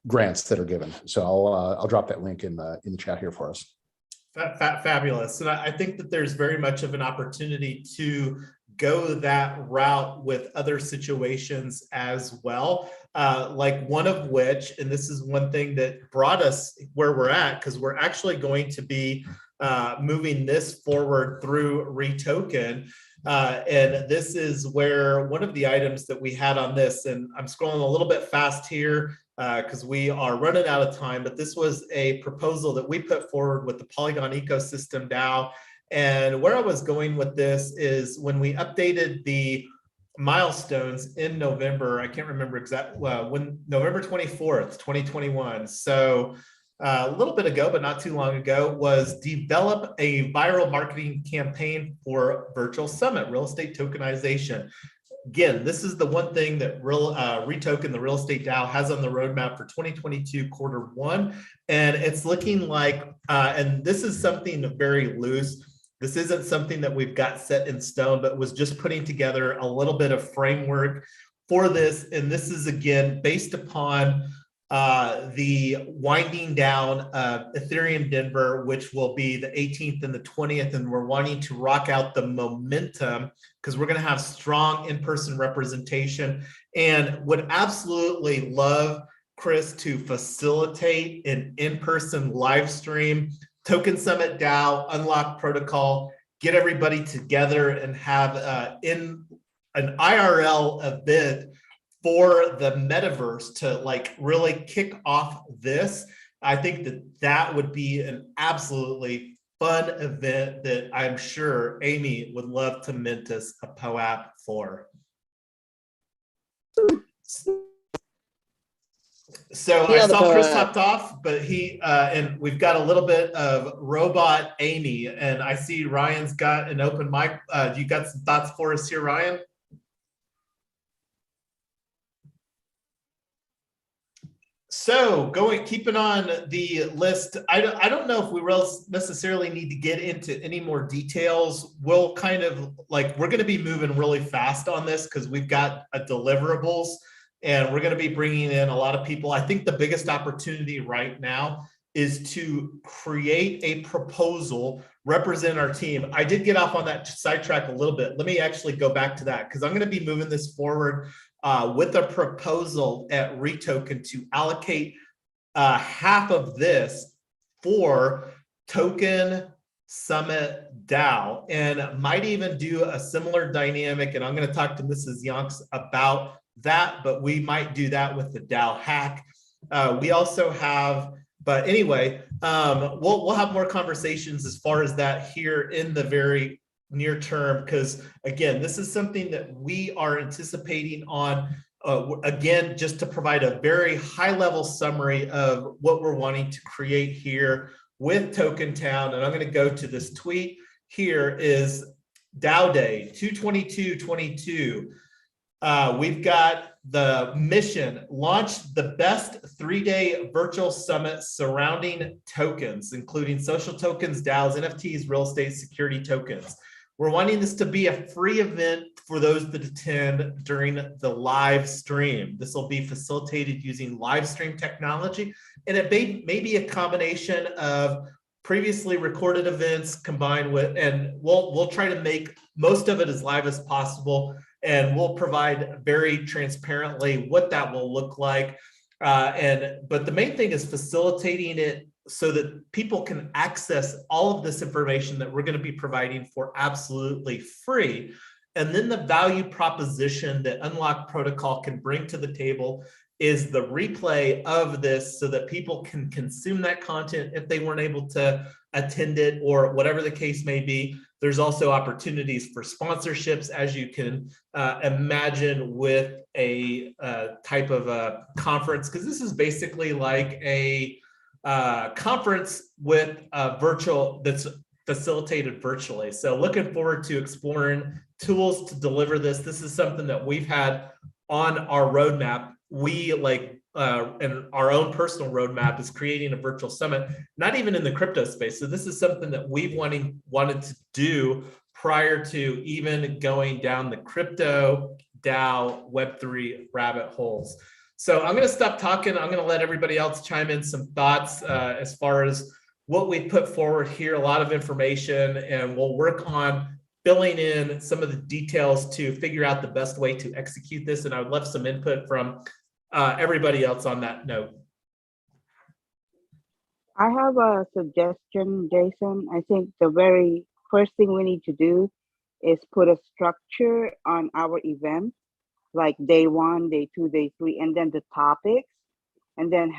grants that are given. So I'll drop that link in the chat here for us. Fabulous. And I think that there's very much of an opportunity to go that route with other situations as well. Like one of which, and this is one thing that brought us where we're at, because we're actually going to be moving this forward through Retoken. And this is where one of the items that we had on this, and I'm scrolling a little bit fast here because we are running out of time, but this was a proposal that we put forward with the Polygon Ecosystem DAO. And where I was going with this is when we updated the milestones in November, I can't remember exactly, when November 24th, 2021. So a little bit ago, but not too long ago, was develop a viral marketing campaign for Virtual Summit, real estate tokenization. Again, this is the one thing that Retoken, the real estate DAO, has on the roadmap for 2022 Q1. And it's looking like, and this is something very loose. This isn't something that we've got set in stone, but was just putting together a little bit of framework for this. And this is, again, based upon the winding down of Ethereum Denver, which will be the 18th and the 20th. And we're wanting to rock out the momentum because we're going to have strong in-person representation, and would absolutely love Chris to facilitate an in-person live stream, Token Summit DAO, Unlock Protocol, get everybody together and have in an IRL event for the metaverse to like really kick off this. I think that that would be an absolutely fun event that I'm sure Amy would love to mint us a POAP for. So I saw Chris hopped off, but he and we've got a little bit of robot Amy, and I see Ryan's got an open mic. You got some thoughts for us here, Ryan? So keeping on the list, I don't know if we necessarily need to get into any more details. We'll kind of like, we're going to be moving really fast on this because we've got deliverables and we're going to be bringing in a lot of people. I think the biggest opportunity right now is to create a proposal, represent our team. I did get off on that sidetrack a little bit. Let me actually go back to that because I'm going to be moving this forward with a proposal at Retoken to allocate half of this for Token Summit DAO, and might even do a similar dynamic. And I'm going to talk to Mrs. Yonks about that, but we might do that with the DAO hack. We also have, but anyway, we'll have more conversations as far as that here in the very near term, because again, this is something that we are anticipating on. Again, just to provide a very high level summary of what we're wanting to create here with Token Town. And I'm going to go to this tweet here is DAO Day 2/22/22. We've got the mission, launch the best 3-day virtual summit surrounding tokens, including social tokens, DAOs, NFTs, real estate, security tokens. We're wanting this to be a free event for those that attend during the live stream. This will be facilitated using live stream technology, and it may be a combination of previously recorded events combined with, and we'll try to make most of it as live as possible, and we'll provide very transparently what that will look like. But the main thing is facilitating it so that people can access all of this information that we're going to be providing for absolutely free. And then the value proposition that Unlock Protocol can bring to the table is the replay of this so that people can consume that content if they weren't able to attend it or whatever the case may be. There's also opportunities for sponsorships, as you can imagine with a type of a conference, because this is basically like a conference with virtual that's facilitated virtually. So looking forward to exploring tools to deliver this. This is something that we've had on our roadmap. We and our own personal roadmap is creating a virtual summit, not even in the crypto space. So this is something that we've wanted to do prior to even going down the crypto, DAO, Web3 rabbit holes. So I'm going to stop talking. I'm going to let everybody else chime in some thoughts as far as what we put forward here, a lot of information, and we'll work on filling in some of the details to figure out the best way to execute this. And I would love some input from everybody else on that note. I have a suggestion, Jason. I think the very first thing we need to do is put a structure on our event, like day 1, day 2, day 3, and then the topics, and then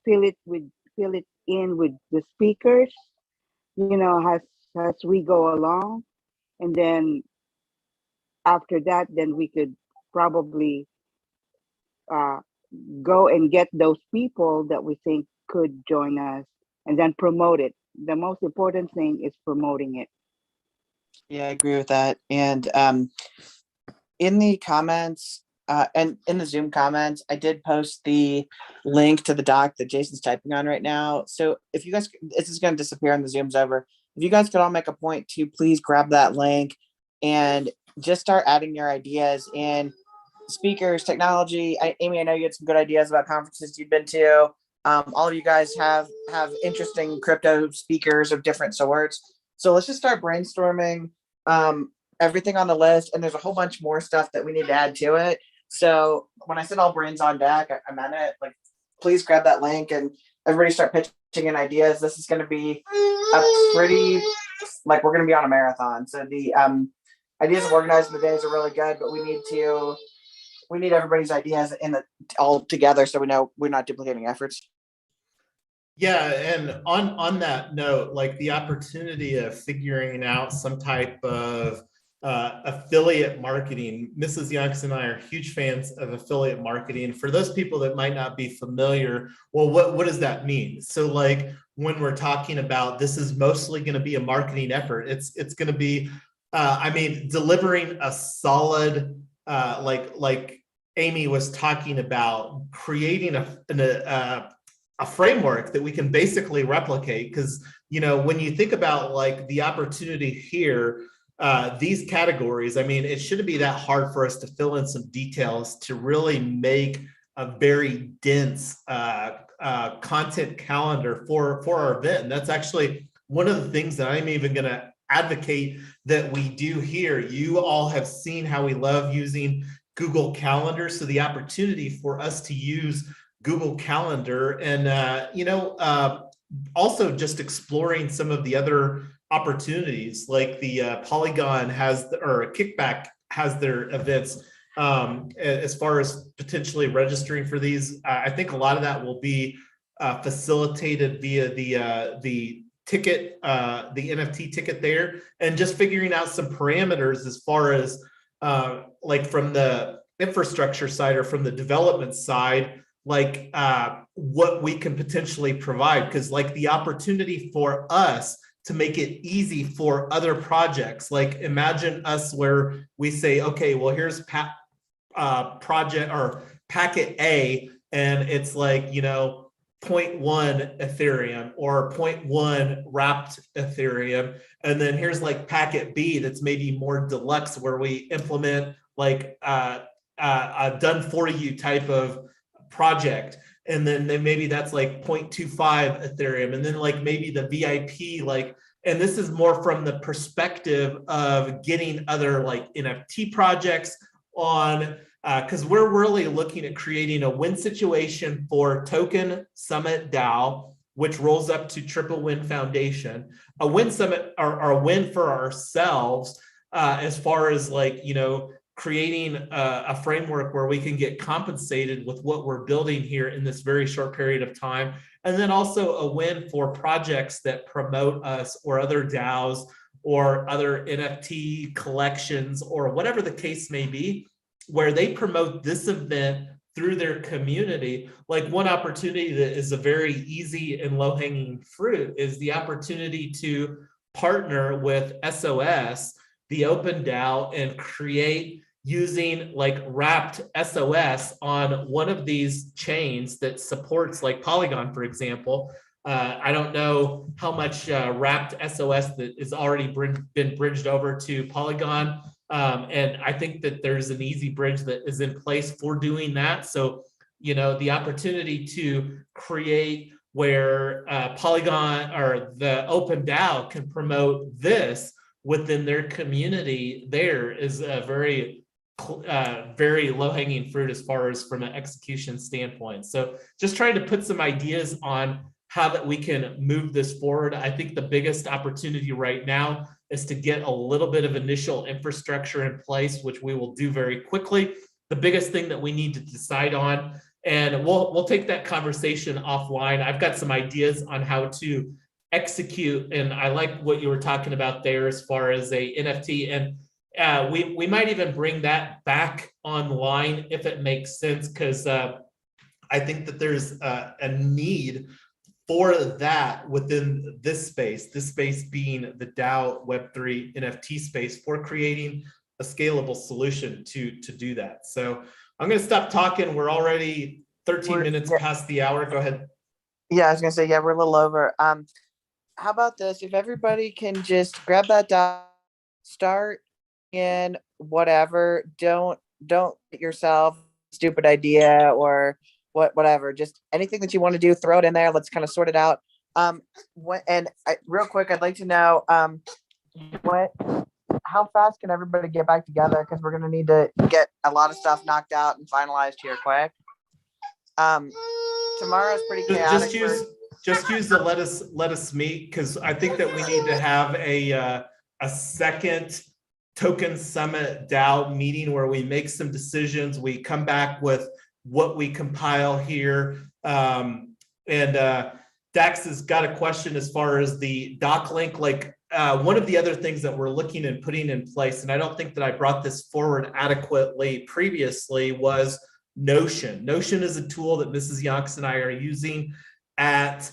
fill it in with the speakers, as we go along. And then after that, then we could probably go and get those people that we think could join us and then promote it. The most important thing is promoting it. Yeah, I agree with that. And in the comments and in the Zoom comments, I did post the link to the doc that Jason's typing on right now. So if you guys, this is going to disappear and the Zoom's over. If you guys could all make a point to please grab that link and just start adding your ideas in. Speakers, technology. Amy, I know you had some good ideas about conferences you've been to. All of you guys have interesting crypto speakers of different sorts. So let's just start brainstorming everything on the list. And there's a whole bunch more stuff that we need to add to it. So when I said all brains on deck, I meant it. Like please grab that link and everybody start pitching in ideas. This is going to be a pretty, like, we're going to be on a marathon. So the ideas of organizing the days are really good, but we need everybody's ideas all together so we know we're not duplicating efforts. Yeah, and on that note, like the opportunity of figuring out some type of affiliate marketing. Mrs. Younks and I are huge fans of affiliate marketing. For those people that might not be familiar, well, what does that mean? So like when we're talking about this is mostly going to be a marketing effort, it's going to be, I mean, delivering a solid, like Amy was talking about, creating a framework that we can basically replicate. Because, you know, when you think about like the opportunity here, these categories, I mean, it shouldn't be that hard for us to fill in some details to really make a very dense content calendar for our event. And that's actually one of the things that I'm even going to advocate that we do here. You all have seen how we love using Google Calendar. So the opportunity for us to use Google Calendar and, you know, also just exploring some of the other opportunities, like the Polygon has, or Kickback has their events, as far as potentially registering for these. I think a lot of that will be facilitated via the ticket, the NFT ticket there, and just figuring out some parameters as far as like from the infrastructure side or from the development side, like what we can potentially provide. Because like the opportunity for us to make it easy for other projects, like imagine us where we say, okay, well, here's project or packet A, and it's like, you know, 0.1 Ethereum or 0.1 wrapped Ethereum. And then here's like packet B that's maybe more deluxe, where we implement like a done for you type of project. And then maybe that's like 0.25 Ethereum. And then like maybe the VIP, like, and this is more from the perspective of getting other like NFT projects on, because we're really looking at creating a win situation for TokenSummit DAO, which rolls up to Triple Win Foundation, a win summit or a win for ourselves, as far as like, you know, creating a framework where we can get compensated with what we're building here in this very short period of time. And then also a win for projects that promote us or other DAOs or other NFT collections or whatever the case may be, where they promote this event through their community. Like one opportunity that is a very easy and low-hanging fruit is the opportunity to partner with SOS, the Open DAO, and create using like wrapped SOS on one of these chains that supports like Polygon, for example. I don't know how much wrapped SOS that is already been bridged over to Polygon. And I think that there's an easy bridge that is in place for doing that. So, you know, the opportunity to create where Polygon or the Open DAO can promote this within their community there is a very low-hanging fruit as far as from an execution standpoint. So just trying to put some ideas on how that we can move this forward. I think the biggest opportunity right now is to get a little bit of initial infrastructure in place, which we will do very quickly. The biggest thing that we need to decide on, and we'll take that conversation offline. I've got some ideas on how to execute, and I like what you were talking about there as far as a NFT, and we might even bring that back online if it makes sense, because I think that there's a need for that within this space being the DAO Web3 NFT space, for creating a scalable solution to do that. So I'm going to stop talking. We're already 13 minutes past the hour. Go ahead. Yeah, I was going to say, yeah, we're a little over. How about this? If everybody can just grab that DAO, start in whatever, don't get yourself stupid idea or whatever, just anything that you want to do, throw it in there. Let's kind of sort it out. Real quick, I'd like to know how fast can everybody get back together, because we're going to need to get a lot of stuff knocked out and finalized here quick. tomorrow's pretty chaotic. Just use the let us meet, because I think that we need to have a second Token Summit DAO meeting where we make some decisions. We come back with what we compile here. Dax has got a question as far as the doc link. Like one of the other things that we're looking and putting in place, and I don't think that I brought this forward adequately previously, was Notion. Notion is a tool that Mrs. Yonks and I are using at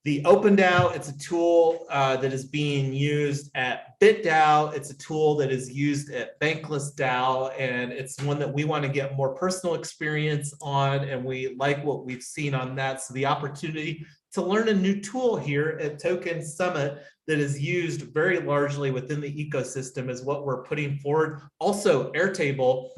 the OpenDAO. It's a tool that is being used at BitDAO. It's a tool that is used at Bankless DAO, and it's one that we want to get more personal experience on, and we like what we've seen on that. So the opportunity to learn a new tool here at Token Summit that is used very largely within the ecosystem is what we're putting forward. Also, Airtable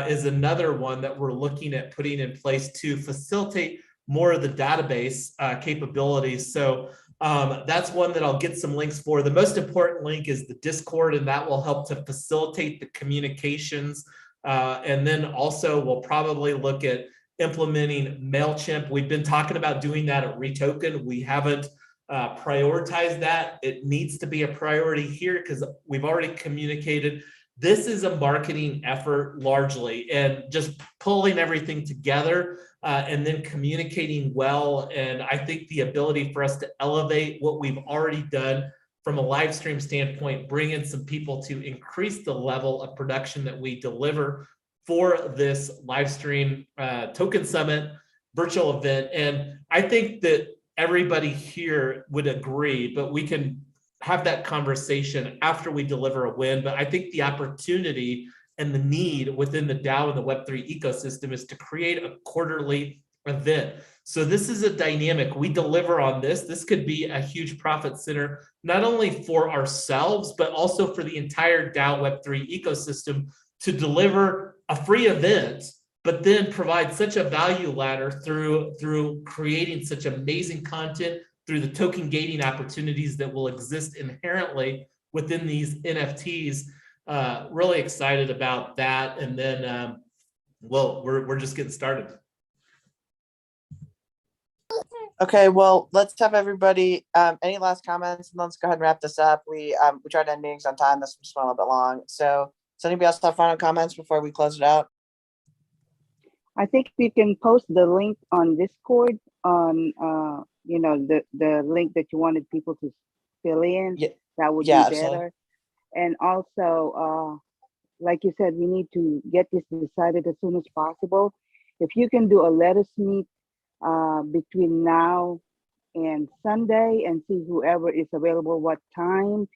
is another one that we're looking at putting in place to facilitate more of the database capabilities. So that's one that I'll get some links for. The most important link is the Discord, and that will help to facilitate the communications. And then also we'll probably look at implementing MailChimp. We've been talking about doing that at Retoken. We haven't prioritized that. It needs to be a priority here because we've already communicated. This is a marketing effort largely, and just pulling everything together and then communicating well. And I think the ability for us to elevate what we've already done from a live stream standpoint, bring in some people to increase the level of production that we deliver for this live stream Token Summit virtual event. And I think that everybody here would agree, but we can have that conversation after we deliver a win. But I think the opportunity and the need within the DAO and the Web3 ecosystem is to create a quarterly event. So this is a dynamic. We deliver on this. This could be a huge profit center, not only for ourselves, but also for the entire DAO Web3 ecosystem to deliver a free event, but then provide such a value ladder through creating such amazing content, through the token gating opportunities that will exist inherently within these NFTs. Really excited about that. And then, well, we're just getting started. Okay, well, let's have everybody, any last comments? And let's go ahead and wrap this up. We tried to end meetings on time. This was a little bit long. So does anybody else have final comments before we close it out? I think we can post the link on Discord on the link that you wanted people to fill in. Yeah, that would yeah, be better. absolutely. And also, like you said, we need to get this decided as soon as possible. If you can do a let us meet between now and Sunday and see whoever is available what time,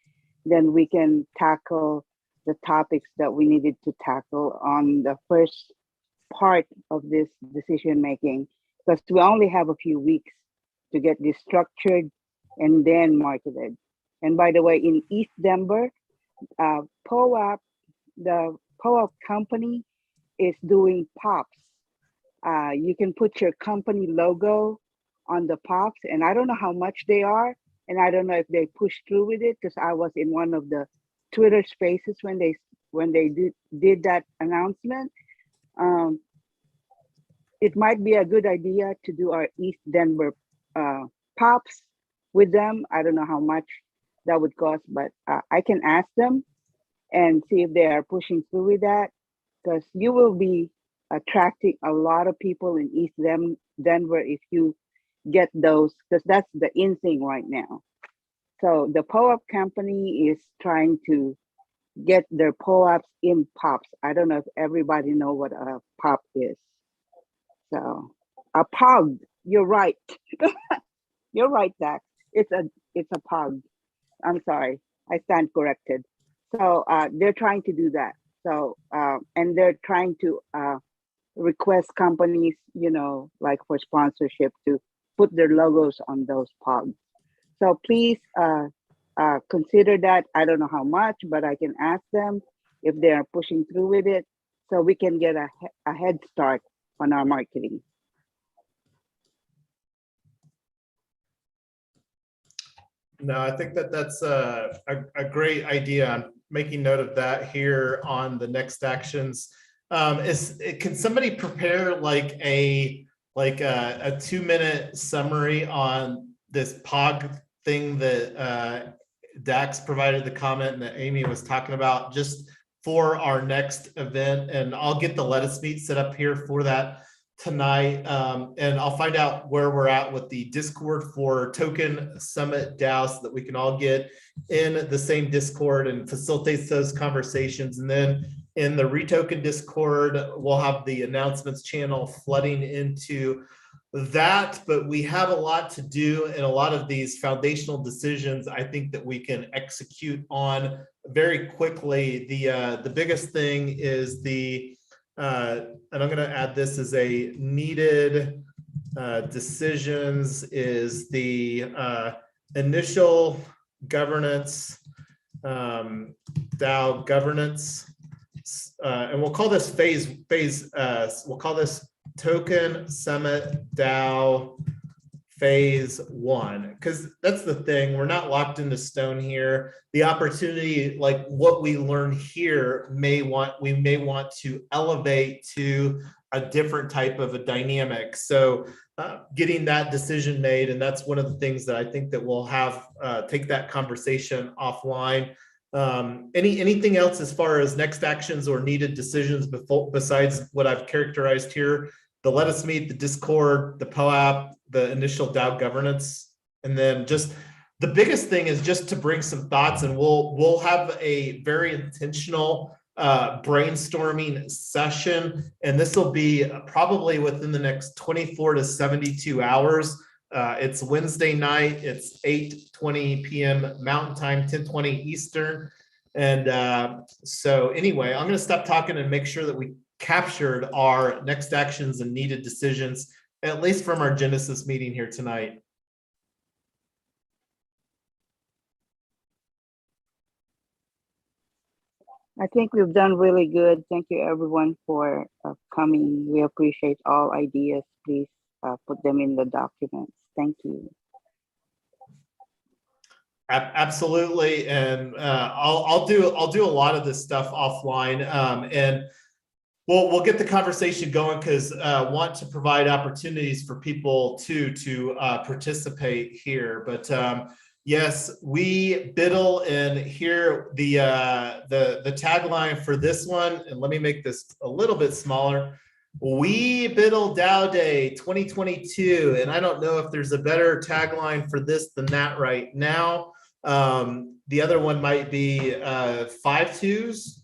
then we can tackle the topics that we needed to tackle on the first part of this decision making, because we only have a few weeks to get this structured and then marketed. And by the way, in East Denver, the POAP company is doing pops. You can put your company logo on the pops, and I don't know how much they are, and I don't know if they push through with it, because I was in one of the Twitter spaces when they did that announcement. It might be a good idea to do our East Denver pops with them. I don't know how much that would cost, but I can ask them and see if they are pushing through with that, because you will be attracting a lot of people in East Denver if you get those, because that's the in thing right now. So the POAP company is trying to get their POAPs in pops. I don't know if everybody know what a pop is. So a pug, you're right. You're right, Dax. It's a pug. I'm sorry, I stand corrected. So they're trying to do that. So and they're trying to request companies, like for sponsorship, to put their logos on those pugs. So please consider that. I don't know how much, but I can ask them if they are pushing through with it, so we can get a head start on our marketing. No, I think that's a great idea. I'm making note of that here on the next actions. Can somebody prepare like a like a 2-minute summary on this POG thing that Dax provided the comment and that Amy was talking about, just for our next event. And I'll get the Let Us Meet set up here for that tonight. And I'll find out where we're at with the Discord for Token Summit DAO so that we can all get in the same Discord and facilitate those conversations. And then in the Retoken Discord, we'll have the announcements channel flooding into that, but we have a lot to do, and a lot of these foundational decisions I think that we can execute on very quickly. The biggest thing is the and I'm going to add this as a needed decisions, is the initial governance, DAO governance, and we'll call this we'll call this Token Summit DAO phase 1, because that's the thing, we're not locked into stone here. The opportunity, like what we learn here, we may want to elevate to a different type of a dynamic. So getting that decision made, and that's one of the things that I think that we'll have take that conversation offline. Anything else as far as next actions or needed decisions besides what I've characterized here? The Let Us Meet, the Discord, the POAP, the initial DAO governance, and then just the biggest thing is just to bring some thoughts, and we'll have a very intentional brainstorming session, and this will be probably within the next 24 to 72 hours. It's Wednesday night. It's 8:20 p.m. Mountain Time, 10:20 Eastern. And so anyway, I'm going to stop talking and make sure that we captured our next actions and needed decisions, at least from our Genesis meeting here tonight. I think we've done really good. Thank you everyone for coming. We appreciate all ideas. Please put them in the documents. Thank you. Absolutely, and I'll do a lot of this stuff offline, and we'll get the conversation going, because want to provide opportunities for people to participate here. But yes, we biddle, and here the tagline for this one, and let me make this a little bit smaller. We Biddle DAO Day 2022, and I don't know if there's a better tagline for this than that right now. The other one might be 5 twos.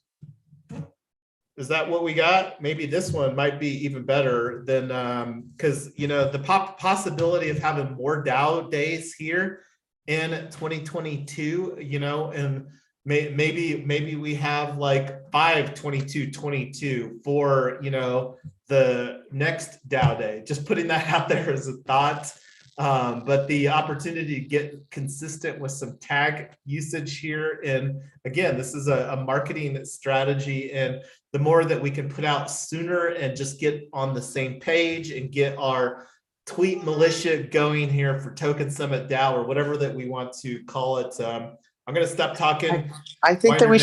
Is that what we got? Maybe this one might be even better than, because you know, the possibility of having more DAO days here in 2022, you know, and maybe we have like 5/22/22 for, you know, the next DAO day. Just putting that out there as a thought. But the opportunity to get consistent with some tag usage here. And again, this is a marketing strategy. And the more that we can put out sooner and just get on the same page and get our tweet militia going here for Token Summit DAO, or whatever that we want to call it. I'm going to stop talking. I think that we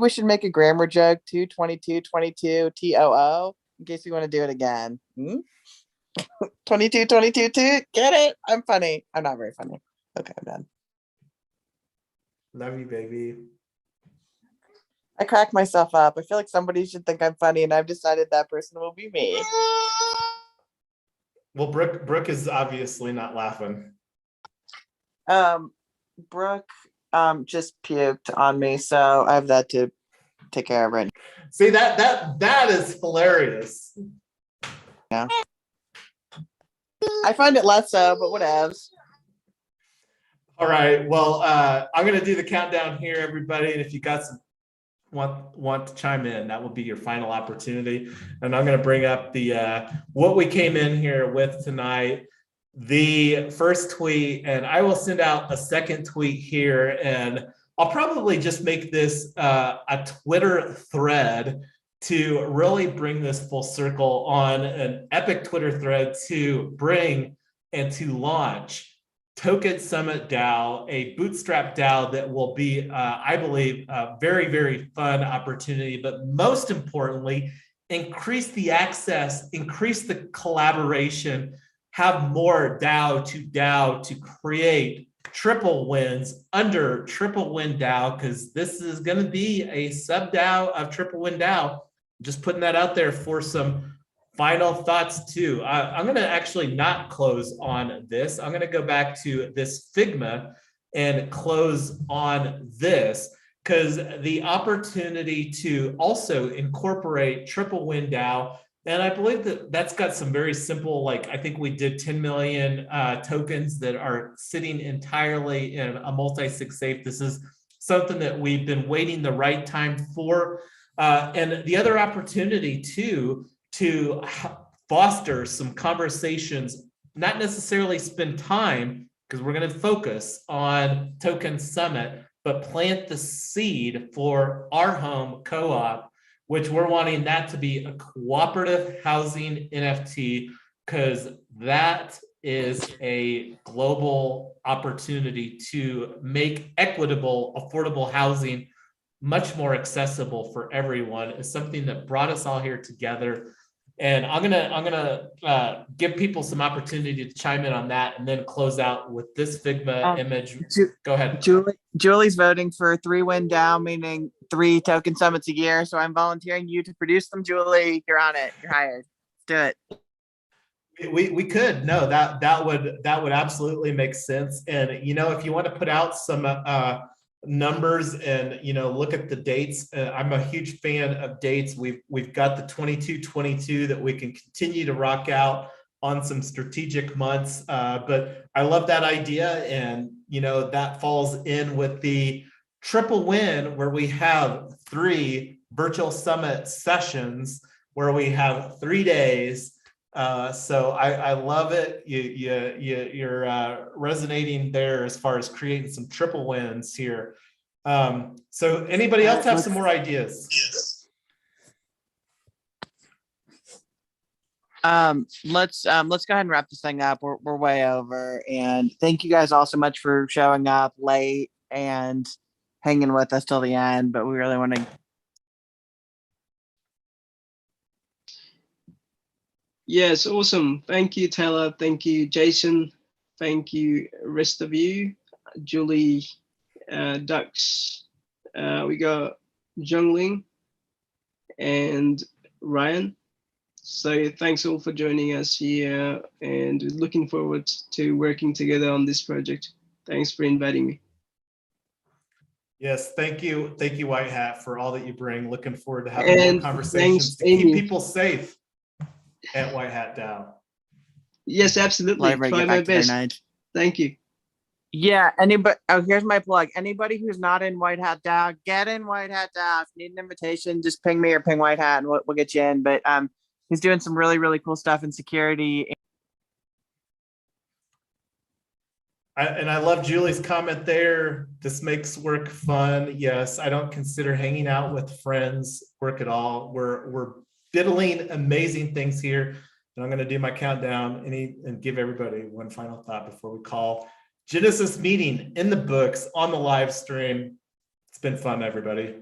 should make a grammar joke too. 22/22 TOO, in case you want to do it again. 22/22 get it? I'm funny. I'm not very funny. Okay, I'm done. Love you, baby. I crack myself up. I feel like somebody should think I'm funny, and I've decided that person will be me. Well, Brooke is obviously not laughing. Brooke just puked on me, so I have that to take care of right now. See, that is hilarious. Yeah. I find it less so, but whatevs. All right. Well, I'm going to do the countdown here, everybody. And if you got some want to chime in, that will be your final opportunity. And I'm going to bring up the what we came in here with tonight. The first tweet, and I will send out a second tweet here, and I'll probably just make this a Twitter thread to really bring this full circle on an epic Twitter thread to bring and to launch Token Summit DAO, a bootstrap DAO that will be, I believe, a very, very fun opportunity. But most importantly, increase the access, increase the collaboration, have more DAO to create triple wins under Triple Win DAO, because this is going to be a sub DAO of Triple Win DAO. Just putting that out there for some final thoughts too. I'm going to actually not close on this. I'm going to go back to this Figma and close on this, because the opportunity to also incorporate Triple Win DAO, and I believe that that's got some very simple, like I think we did 10 million tokens that are sitting entirely in a multi-sig safe. This is something that we've been waiting the right time for. And the other opportunity too, to foster some conversations, not necessarily spend time, because we're going to focus on Token Summit, but plant the seed for our home co-op, which we're wanting that to be a cooperative housing NFT, because that is a global opportunity to make equitable, affordable housing much more accessible for everyone. It's something that brought us all here together. And I'm gonna give people some opportunity to chime in on that, and then close out with this Figma image. Go ahead. Julie's voting for 3 win DAO, meaning 3 token summits a year. So I'm volunteering you to produce them, Julie. You're on it. You're hired. Do it. We could. No, that would absolutely make sense. And you know, if you want to put out some numbers and look at the dates, I'm a huge fan of dates. We've got the 22-22 that we can continue to rock out on some strategic months, but I love that idea. And that falls in with the Triple Win, where we have 3 virtual summit sessions where we have 3 days. So I love it. You're resonating there as far as creating some triple wins here. So anybody else have some more ideas? Let's go ahead and wrap this thing up. We're way over, and thank you guys all so much for showing up late and hanging with us till the end. But we really want to. Yes, awesome. Thank you, Taylor. Thank you, Jason. Thank you, rest of you. Julie, Dux. We got Jungling and Ryan. So thanks all for joining us here, and looking forward to working together on this project. Thanks for inviting me. Yes, thank you, White Hat, for all that you bring. Looking forward to having more conversations to keep people safe at White Hat DAO. Yes, absolutely. Try my best. Thank you. Yeah, anybody, here's my plug. Anybody who's not in White Hat DAO, get in White Hat DAO. If you need an invitation, just ping me or ping White Hat and we'll get you in. But he's doing some really, really cool stuff in security. And I love Julie's comment there. This makes work fun. Yes, I don't consider hanging out with friends work at all. We're diddling amazing things here. And I'm going to do my countdown and give everybody one final thought before we call Genesis meeting in the books on the live stream. It's been fun, everybody.